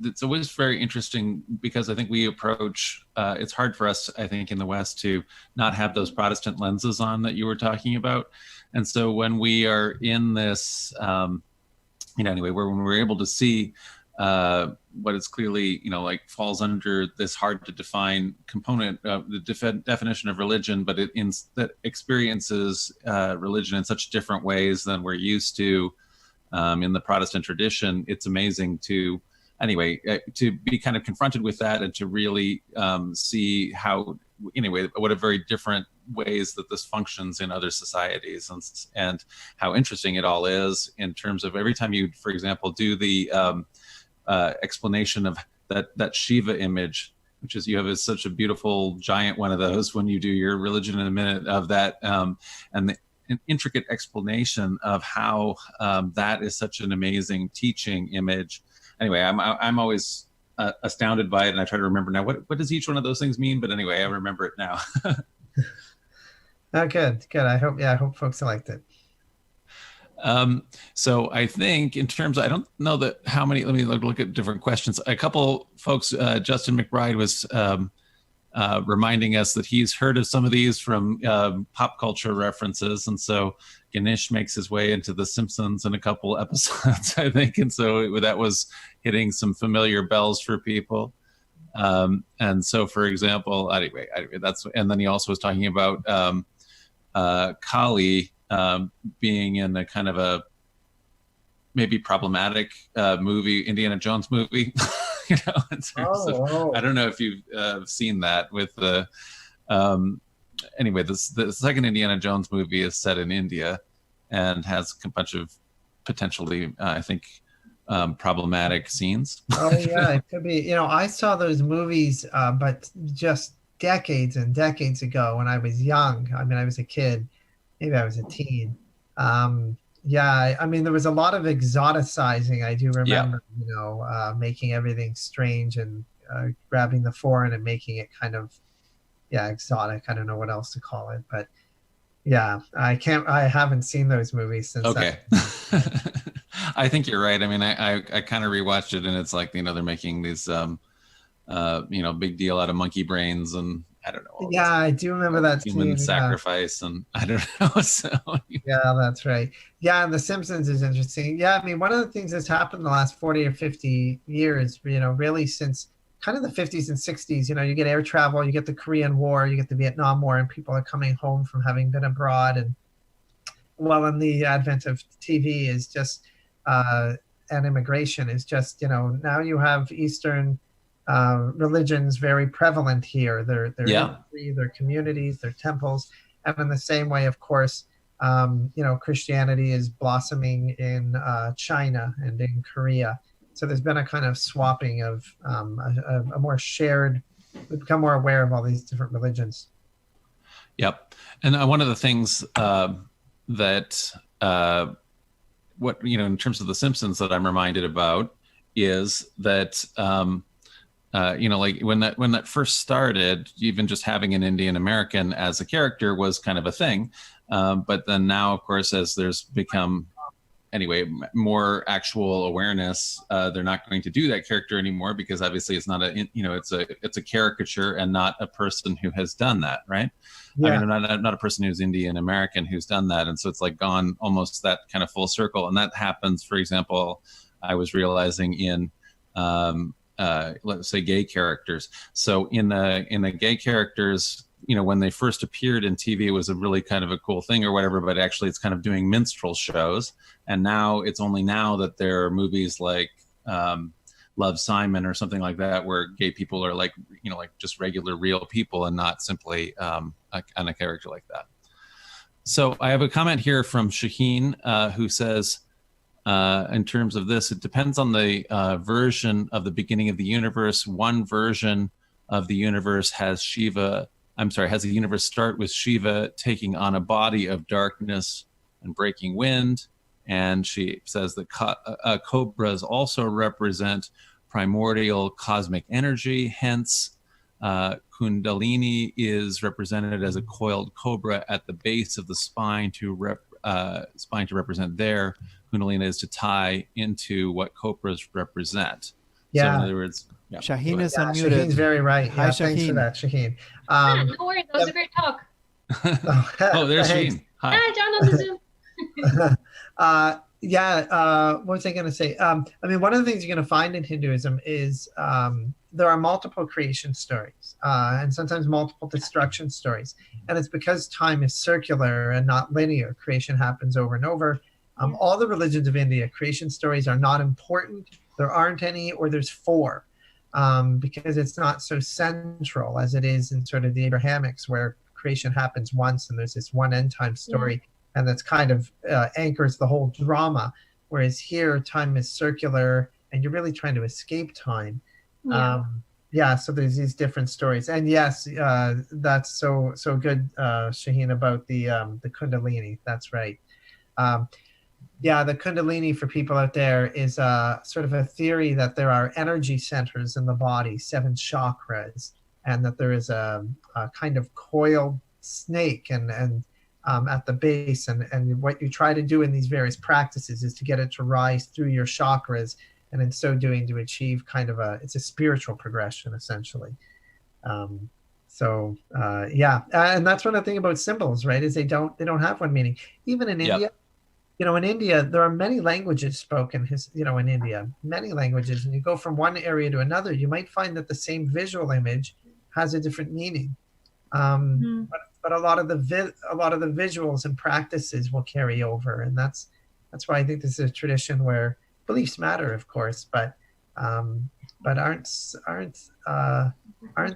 It's always very interesting because I think we approach, it's hard for us, I think, in the West to not have those Protestant lenses on that you were talking about. And so when we are in this, anyway, when we're able to see what is clearly, like falls under this hard to define component, the definition of religion, but that experiences religion in such different ways than we're used to in the Protestant tradition. It's amazing to be kind of confronted with that and to really see how, what a very different ways that this functions in other societies, and how interesting it all is in terms of every time you, for example, do the explanation of that Shiva image, which is, you have such a beautiful giant one of those when you do your religion in a minute of that, and an intricate explanation of how that is such an amazing teaching image. Anyway, I'm always astounded by it, and I try to remember now what does each one of those things mean. But anyway, I remember it now. Oh, good. I hope folks liked it. So I think in terms of, I don't know that how many, let me look at different questions. A couple folks, Justin McBride was reminding us that he's heard of some of these from pop culture references. And so Ganesh makes his way into The Simpsons in a couple episodes, I think. And so that was hitting some familiar bells for people. And so, for example, anyway, and then he also was talking about Kali being in a kind of a maybe problematic movie, Indiana Jones movie, in terms of, I don't know if you've seen that with the, anyway, the second Indiana Jones movie is set in India and has a bunch of potentially, I think, problematic scenes. Oh yeah, it could be. I saw those movies, but just decades and decades ago when I was young. I mean, I was a kid, maybe I was a teen. Yeah, I mean, there was a lot of exoticizing. I do remember, making everything strange and grabbing the foreign and making it kind of, exotic. I don't know what else to call it, but yeah, I haven't seen those movies since. Okay. I think you're right. I mean, I kind of rewatched it, and it's like, they're making these, big deal out of monkey brains, and I don't know. Yeah, I do remember that human sacrifice, and I don't know. So yeah, that's right. Yeah, and The Simpsons is interesting. Yeah, I mean, one of the things that's happened in the last 40 or 50 years, really since kind of the 50s and 60s, you get air travel, you get the Korean War, you get the Vietnam War, and people are coming home from having been abroad. And and the advent of TV is just, and immigration is just, now you have Eastern religions very prevalent here. They're their communities, their temples, and in the same way, of course, Christianity is blossoming in China and in Korea. So there's been a kind of swapping of a more shared. We've become more aware of all these different religions. Yep, and one of the things that in terms of The Simpsons that I'm reminded about is that. Like when that first started, even just having an Indian American as a character was kind of a thing. But then now, of course, as there's become, more actual awareness, they're not going to do that character anymore, because obviously it's not it's a caricature and not a person who has done that, right? Yeah. I mean, not a person who's Indian American who's done that. And so it's like gone almost that kind of full circle. And that happens, for example, I was realizing in, let's say, gay characters. So in the gay characters, when they first appeared in TV, it was a really kind of a cool thing or whatever, but actually it's kind of doing minstrel shows. And now it's only now that there are movies like Love, Simon or something like that, where gay people are like just regular real people and not simply on a character like that. So I have a comment here from Shaheen who says, in terms of this, it depends on the version of the beginning of the universe. One version of the universe has the universe start with Shiva taking on a body of darkness and breaking wind. And she says that cobras also represent primordial cosmic energy. Hence, Kundalini is represented as a coiled cobra at the base of the spine to represent there. Kundalini is to tie into what cobras represent. Yeah. So in other words, Shaheen is Yeah, unmuted. Shaheen's very right. Hi, Yeah, thanks for Shaheen. that, Shaheen. No worries, that was a great talk. Oh, there's thanks. Shaheen. Hi. Hi, John on the Zoom. What was I going to say? I mean, one of the things you're going to find in Hinduism is there are multiple creation stories and sometimes multiple destruction stories. And it's because time is circular and not linear. Creation happens over and over. All the religions of India, creation stories are not important. There aren't any, or there's 4, because it's not so central as it is in sort of the Abrahamics, where creation happens once and there's this one end time story. And that's kind of anchors the whole drama. Whereas here, time is circular, and you're really trying to escape time. So there's these different stories. And yes, that's so good, Shaheen, about the Kundalini. That's right. The Kundalini, for people out there, is sort of a theory that there are energy centers in the body, 7 chakras, and that there is a kind of coiled snake and at the base, and what you try to do in these various practices is to get it to rise through your chakras, and in so doing to achieve kind of it's a spiritual progression, essentially. And that's one of the things about symbols, right, is they don't have one meaning. Even in India, in India, there are many languages spoken, in India, many languages, and you go from one area to another, you might find that the same visual image has a different meaning. But a lot of the visuals and practices will carry over, and that's why I think this is a tradition where beliefs matter, of course, but aren't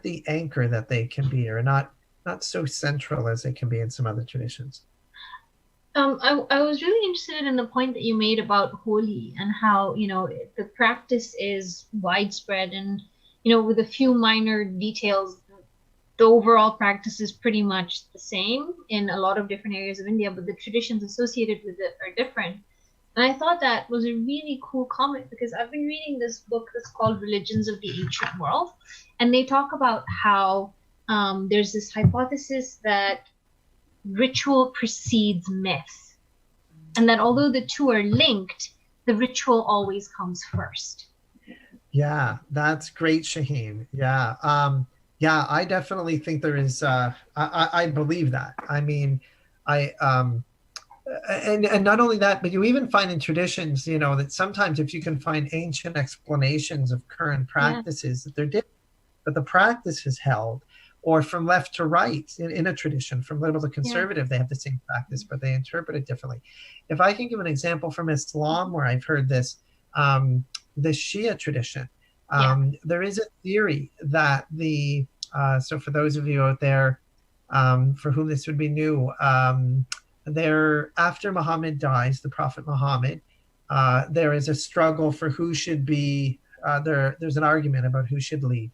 the anchor that they can be, or not so central as they can be in some other traditions. I was really interested in the point that you made about Holi and how the practice is widespread, and with a few minor details, the overall practice is pretty much the same in a lot of different areas of India, but the traditions associated with it are different. And I thought that was a really cool comment, because I've been reading this book that's called Religions of the Ancient World, and they talk about how there's this hypothesis that ritual precedes myth, and that although the two are linked, the ritual always comes first. Yeah, that's great, Shaheen. Yeah, I definitely think there is. I believe that. I mean, and not only that, but you even find in traditions, that sometimes if you can find ancient explanations of current practices, that they're different, but the practice is held, or from left to right in a tradition, from liberal to conservative, they have the same practice, but they interpret it differently. If I can give an example from Islam where I've heard this, the Shia tradition. There is a theory that so for those of you out there for whom this would be new, after Muhammad dies, the Prophet Muhammad, there is a struggle for who should be, there's an argument about who should lead.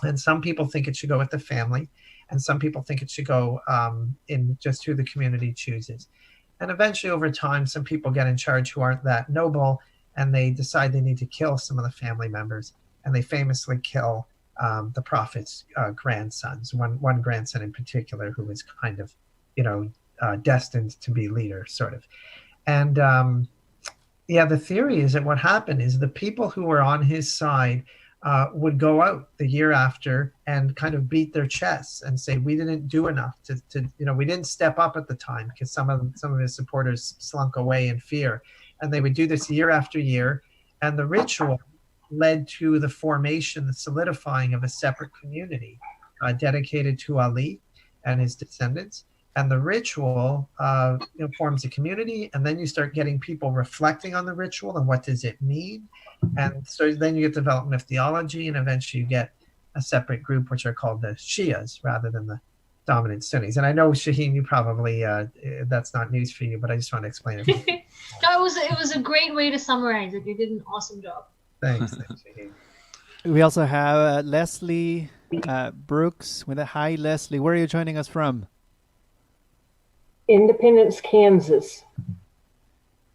And some people think it should go with the family, and some people think it should go in just who the community chooses. And eventually, over time, some people get in charge who aren't that noble, and they decide they need to kill some of the family members. And they famously kill the Prophet's grandsons, one grandson in particular who was kind of, destined to be leader, sort of. And the theory is that what happened is the people who were on his side would go out the year after and kind of beat their chests and say, we didn't do enough to we didn't step up at the time, because some of his supporters slunk away in fear. And they would do this year after year. And the ritual led to the formation, the solidifying of a separate community dedicated to Ali and his descendants. And the ritual forms a community, and then you start getting people reflecting on the ritual and what does it mean. And so then you get development of theology, and eventually you get a separate group, which are called the Shias rather than the dominant Sunnis. And I know, Shaheen, you probably, that's not news for you, but I just want to explain it. No, it was a great way to summarize it. You did an awesome job. Thanks, Shaheen. We also have Leslie Brooks with a hi, Leslie. Where are you joining us from? Independence, Kansas.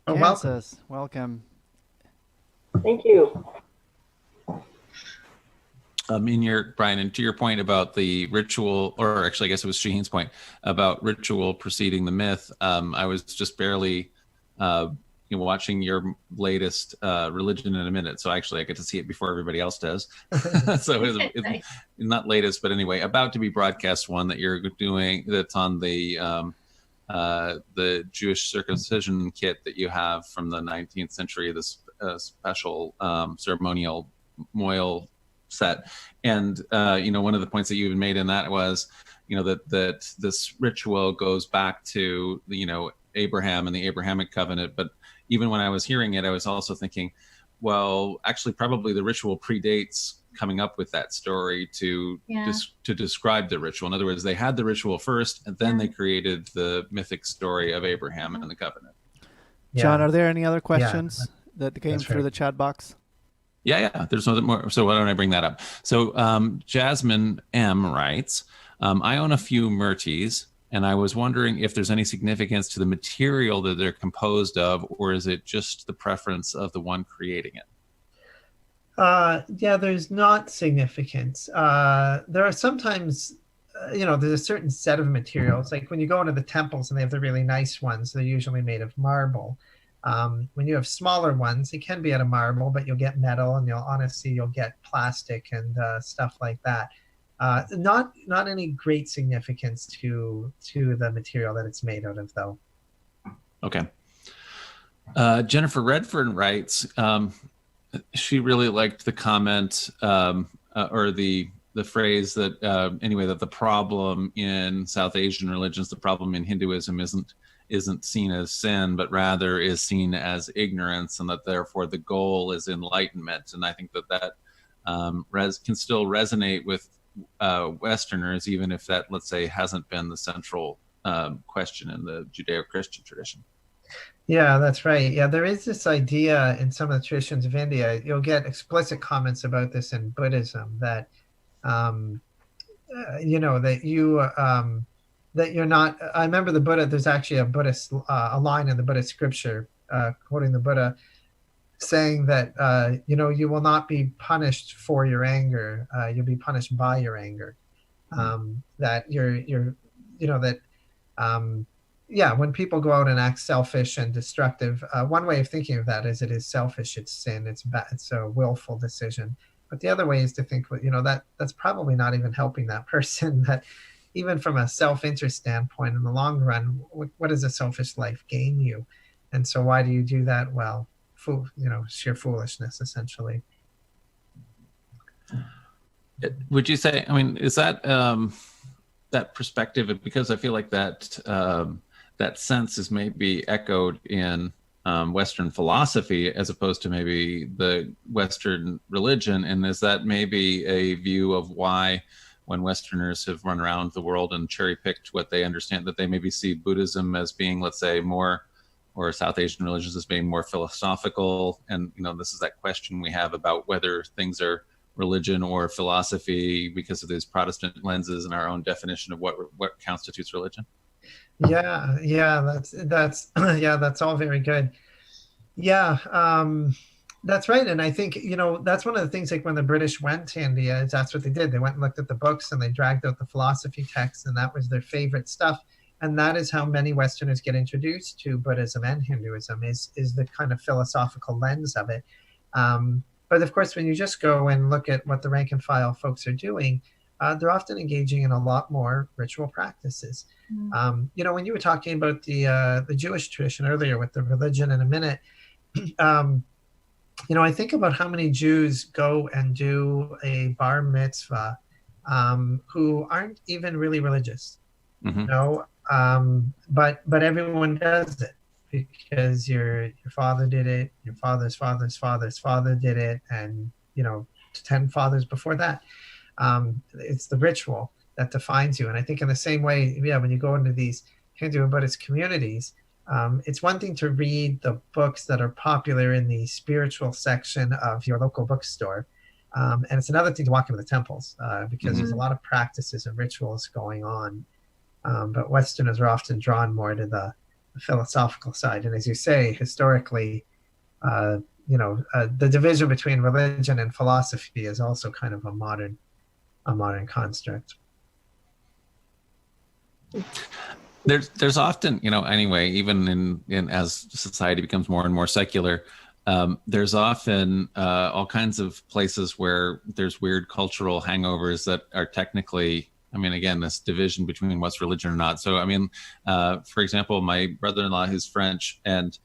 Oh, Kansas. Welcome. Thank you. In your, Brian, and to your point about the ritual, or actually I guess it was Shaheen's point about ritual preceding the myth, I was just barely watching your latest Religion in a Minute, so actually I get to see it before everybody else does. So it's not latest, but anyway, about to be broadcast one that you're doing that's on the Jewish circumcision kit that you have from the 19th century, this special ceremonial moil set. And one of the points that you even made in that was that this ritual goes back to Abraham and the Abrahamic covenant. But even when I was hearing it, I was also thinking, well, actually probably the ritual predates coming up with that story to describe the ritual. In other words, they had the ritual first, and then they created the mythic story of Abraham and the covenant. John, are there any other questions that came through the chat box? Yeah, there's no more. So why don't I bring that up? So Jasmine M writes, I own a few murtis, and I was wondering if there's any significance to the material that they're composed of, or is it just the preference of the one creating it? There's not significance. There are sometimes, there's a certain set of materials. Like when you go into the temples and they have the really nice ones, they're usually made of marble. When you have smaller ones, it can be out of marble, but you'll get metal, and you'll get plastic and stuff like that. Not any great significance to the material that it's made out of, though. Okay. Jennifer Redfern writes, she really liked the comment or the phrase that that the problem in South Asian religions, the problem in Hinduism isn't seen as sin, but rather is seen as ignorance, and that therefore the goal is enlightenment. And I think that can still resonate with Westerners, even if that, let's say, hasn't been the central question in the Judeo-Christian tradition. Yeah, that's right. Yeah, there is this idea in some of the traditions of India. You'll get explicit comments about this in Buddhism that, that you're not. I remember the Buddha. There's actually a line in the Buddhist scripture quoting the Buddha, saying that you will not be punished for your anger. You'll be punished by your anger. That when people go out and act selfish and destructive, one way of thinking of that is it is selfish, it's sin, it's bad, it's a willful decision. But the other way is to think, that's probably not even helping that person. That even from a self-interest standpoint, in the long run, what does a selfish life gain you? And so why do you do that? Well, sheer foolishness, essentially. Would you say, is that that perspective, because I feel like that that sense is maybe echoed in Western philosophy as opposed to maybe the Western religion, and is that maybe a view of why, when Westerners have run around the world and cherry-picked what they understand, that they maybe see Buddhism as being, let's say, more, or South Asian religions as being more philosophical, and this is that question we have about whether things are religion or philosophy because of these Protestant lenses and our own definition of what constitutes religion? Yeah, that's all very good. That's right. And I think, that's one of the things, like when the British went to India, is that's what they did. They went and looked at the books and they dragged out the philosophy texts, and that was their favorite stuff. And that is how many Westerners get introduced to Buddhism and Hinduism, is the kind of philosophical lens of it. But of course, when you just go and look at what the rank and file folks are doing, they're often engaging in a lot more ritual practices. When you were talking about the Jewish tradition earlier with the Religion in a Minute, I think about how many Jews go and do a bar mitzvah who aren't even really religious, but everyone does it because your father did it, your father's father's father's father did it, and 10 fathers before that. It's the ritual that defines you. And I think in the same way, when you go into these Hindu and Buddhist communities, it's one thing to read the books that are popular in the spiritual section of your local bookstore. And it's another thing to walk into the temples because there's a lot of practices and rituals going on. But Westerners are often drawn more to the philosophical side. And as you say, historically, the division between religion and philosophy is also kind of a modern construct. There's often, anyway, even in as society becomes more and more secular, there's often all kinds of places where there's weird cultural hangovers that are technically, again, this division between what's religion or not. So, for example, my brother-in-law who's French, and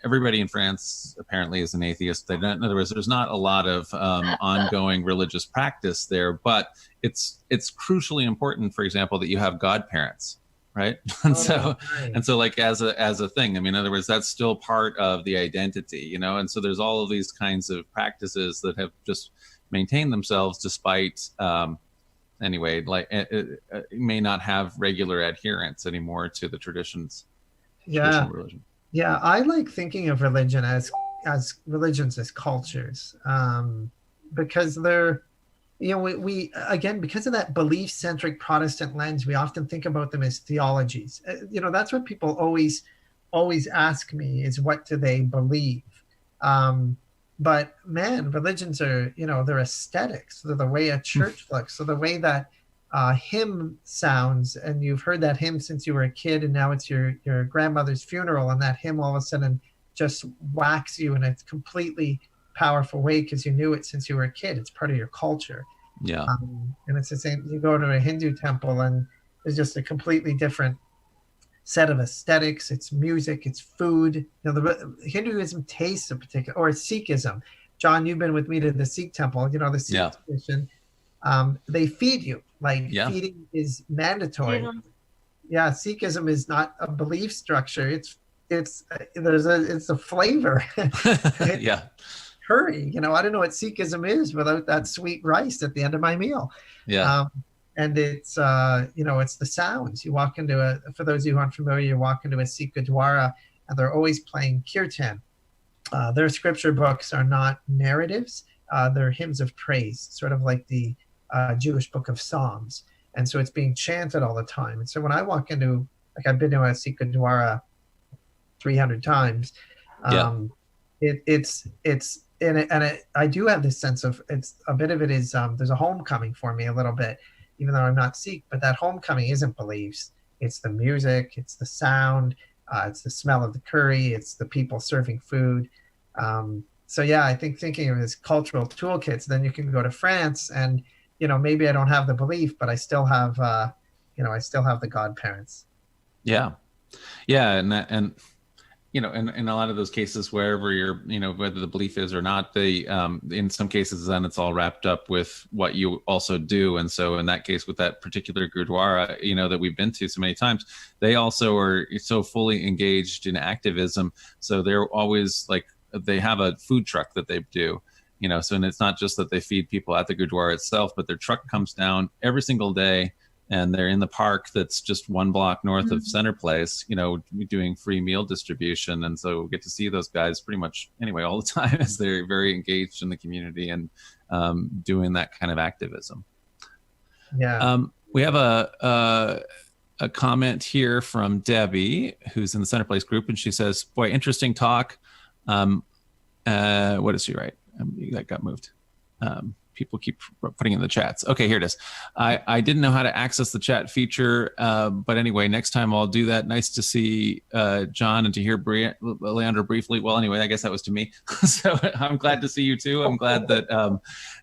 everybody in France apparently is an atheist. In other words, there's not a lot of ongoing religious practice there, but it's crucially important, for example, that you have godparents, right? And so like as a thing, in other words, that's still part of the identity, and so there's all of these kinds of practices that have just maintained themselves despite anyway, like it may not have regular adherence anymore to the traditions. Yeah. Religion. Yeah, I like thinking of religion as religions as cultures, because they're, we again, because of that belief-centric Protestant lens, we often think about them as theologies. That's what people always ask me is, what do they believe? But man, religions are, they're aesthetics. They're the way a church looks. So the way that hymn sounds, and you've heard that hymn since you were a kid, and now it's your grandmother's funeral, and that hymn all of a sudden just whacks you in a completely powerful way because you knew it since you were a kid. It's part of your culture. Yeah. And it's the same. You go to a Hindu temple, and there's just a completely different set of aesthetics. It's music, it's food. Hinduism tastes a particular, or Sikhism. John, you've been with me to the Sikh temple. The Sikh tradition. They feed you. Feeding is mandatory. Yeah, Sikhism is not a belief structure. It's a flavor. Yeah. Curry. I don't know what Sikhism is without that sweet rice at the end of my meal. Yeah. And it's it's the sounds. You walk into for those of you who aren't familiar, you walk into a Sikh Gurdwara, and they're always playing kirtan. Their scripture books are not narratives. They're hymns of praise, sort of like the Jewish book of Psalms. And so it's being chanted all the time. And so when I walk into, I've been to a Sikh Gurdwara 300 times. I do have this sense of, it's a bit of it is, there's a homecoming for me a little bit, even though I'm not Sikh, but that homecoming isn't beliefs. It's the music, it's the sound, it's the smell of the curry, it's the people serving food. So yeah, I think thinking of it as cultural toolkits, then you can go to France and, maybe I don't have the belief, but I still have, I still have the godparents. Yeah. Yeah. And in a lot of those cases, wherever you're, whether the belief is or not, in some cases, then it's all wrapped up with what you also do. And so in that case, with that particular Gurdwara, that we've been to so many times, they also are so fully engaged in activism. So they're always they have a food truck that they do, so, and it's not just that they feed people at the Gurdwara itself, but their truck comes down every single day, and they're in the park that's just one block north of Center Place, doing free meal distribution. And so we get to see those guys pretty much anyway all the time, as they're very engaged in the community and doing that kind of activism. Yeah. We have a comment here from Debbie, who's in the Center Place group, and she says, "Boy, interesting talk." What does she write? That got moved. People keep putting in the chats. Okay, here it is. I didn't know how to access the chat feature, but anyway, next time I'll do that. Nice to see John and to hear Leandro briefly. Well, anyway, I guess that was to me. So I'm glad to see you too. I'm glad that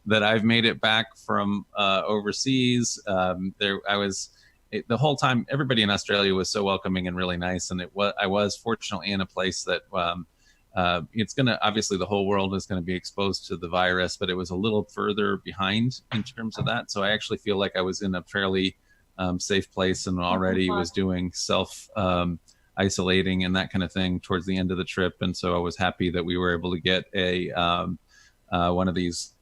that I've made it back from overseas. The whole time, everybody in Australia was so welcoming and really nice, and I was fortunately in a place that. It's going to, obviously the whole world is going to be exposed to the virus, but it was a little further behind in terms of that. So I actually feel like I was in a fairly safe place and already was doing self isolating and that kind of thing towards the end of the trip. And so I was happy that we were able to get one of these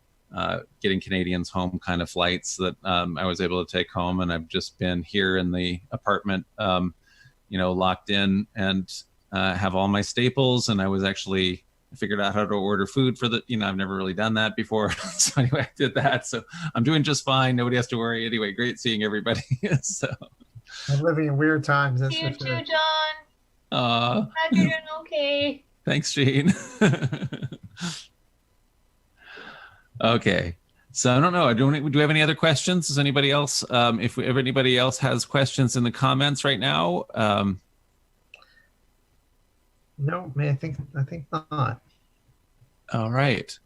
getting Canadians home kind of flights that I was able to take home. And I've just been here in the apartment, locked in and have all my staples. And I figured out how to order food for I've never really done that before. So anyway, I did that. So I'm doing just fine. Nobody has to worry. Anyway, great seeing everybody. So I'm living in weird times. That's you for too, sure. John. Glad you're doing okay. Thanks, Shane. Okay. So I don't know. Do we have any other questions? Does anybody else? If anybody else has questions in the comments right now. No, I think not. All right.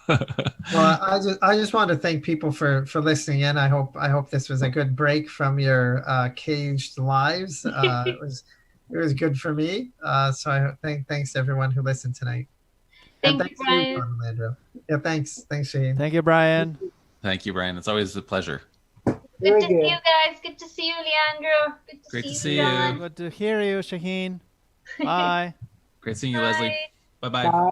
Well, I just want to thank people for listening in. I hope this was a good break from your caged lives. It was good for me. So thanks to everyone who listened tonight. And Thank you, thanks to you, Brian. Leandro. Yeah, thanks, Shane. Thank you, Brian. Thank you, Brian. It's always a pleasure. Good Very to see good. you guys. Good to see you, Leandro. Good to Great to see see you, you. John. Good to hear you, Shaheen. Bye. Great seeing you, Leslie. Bye. Bye-bye. Bye.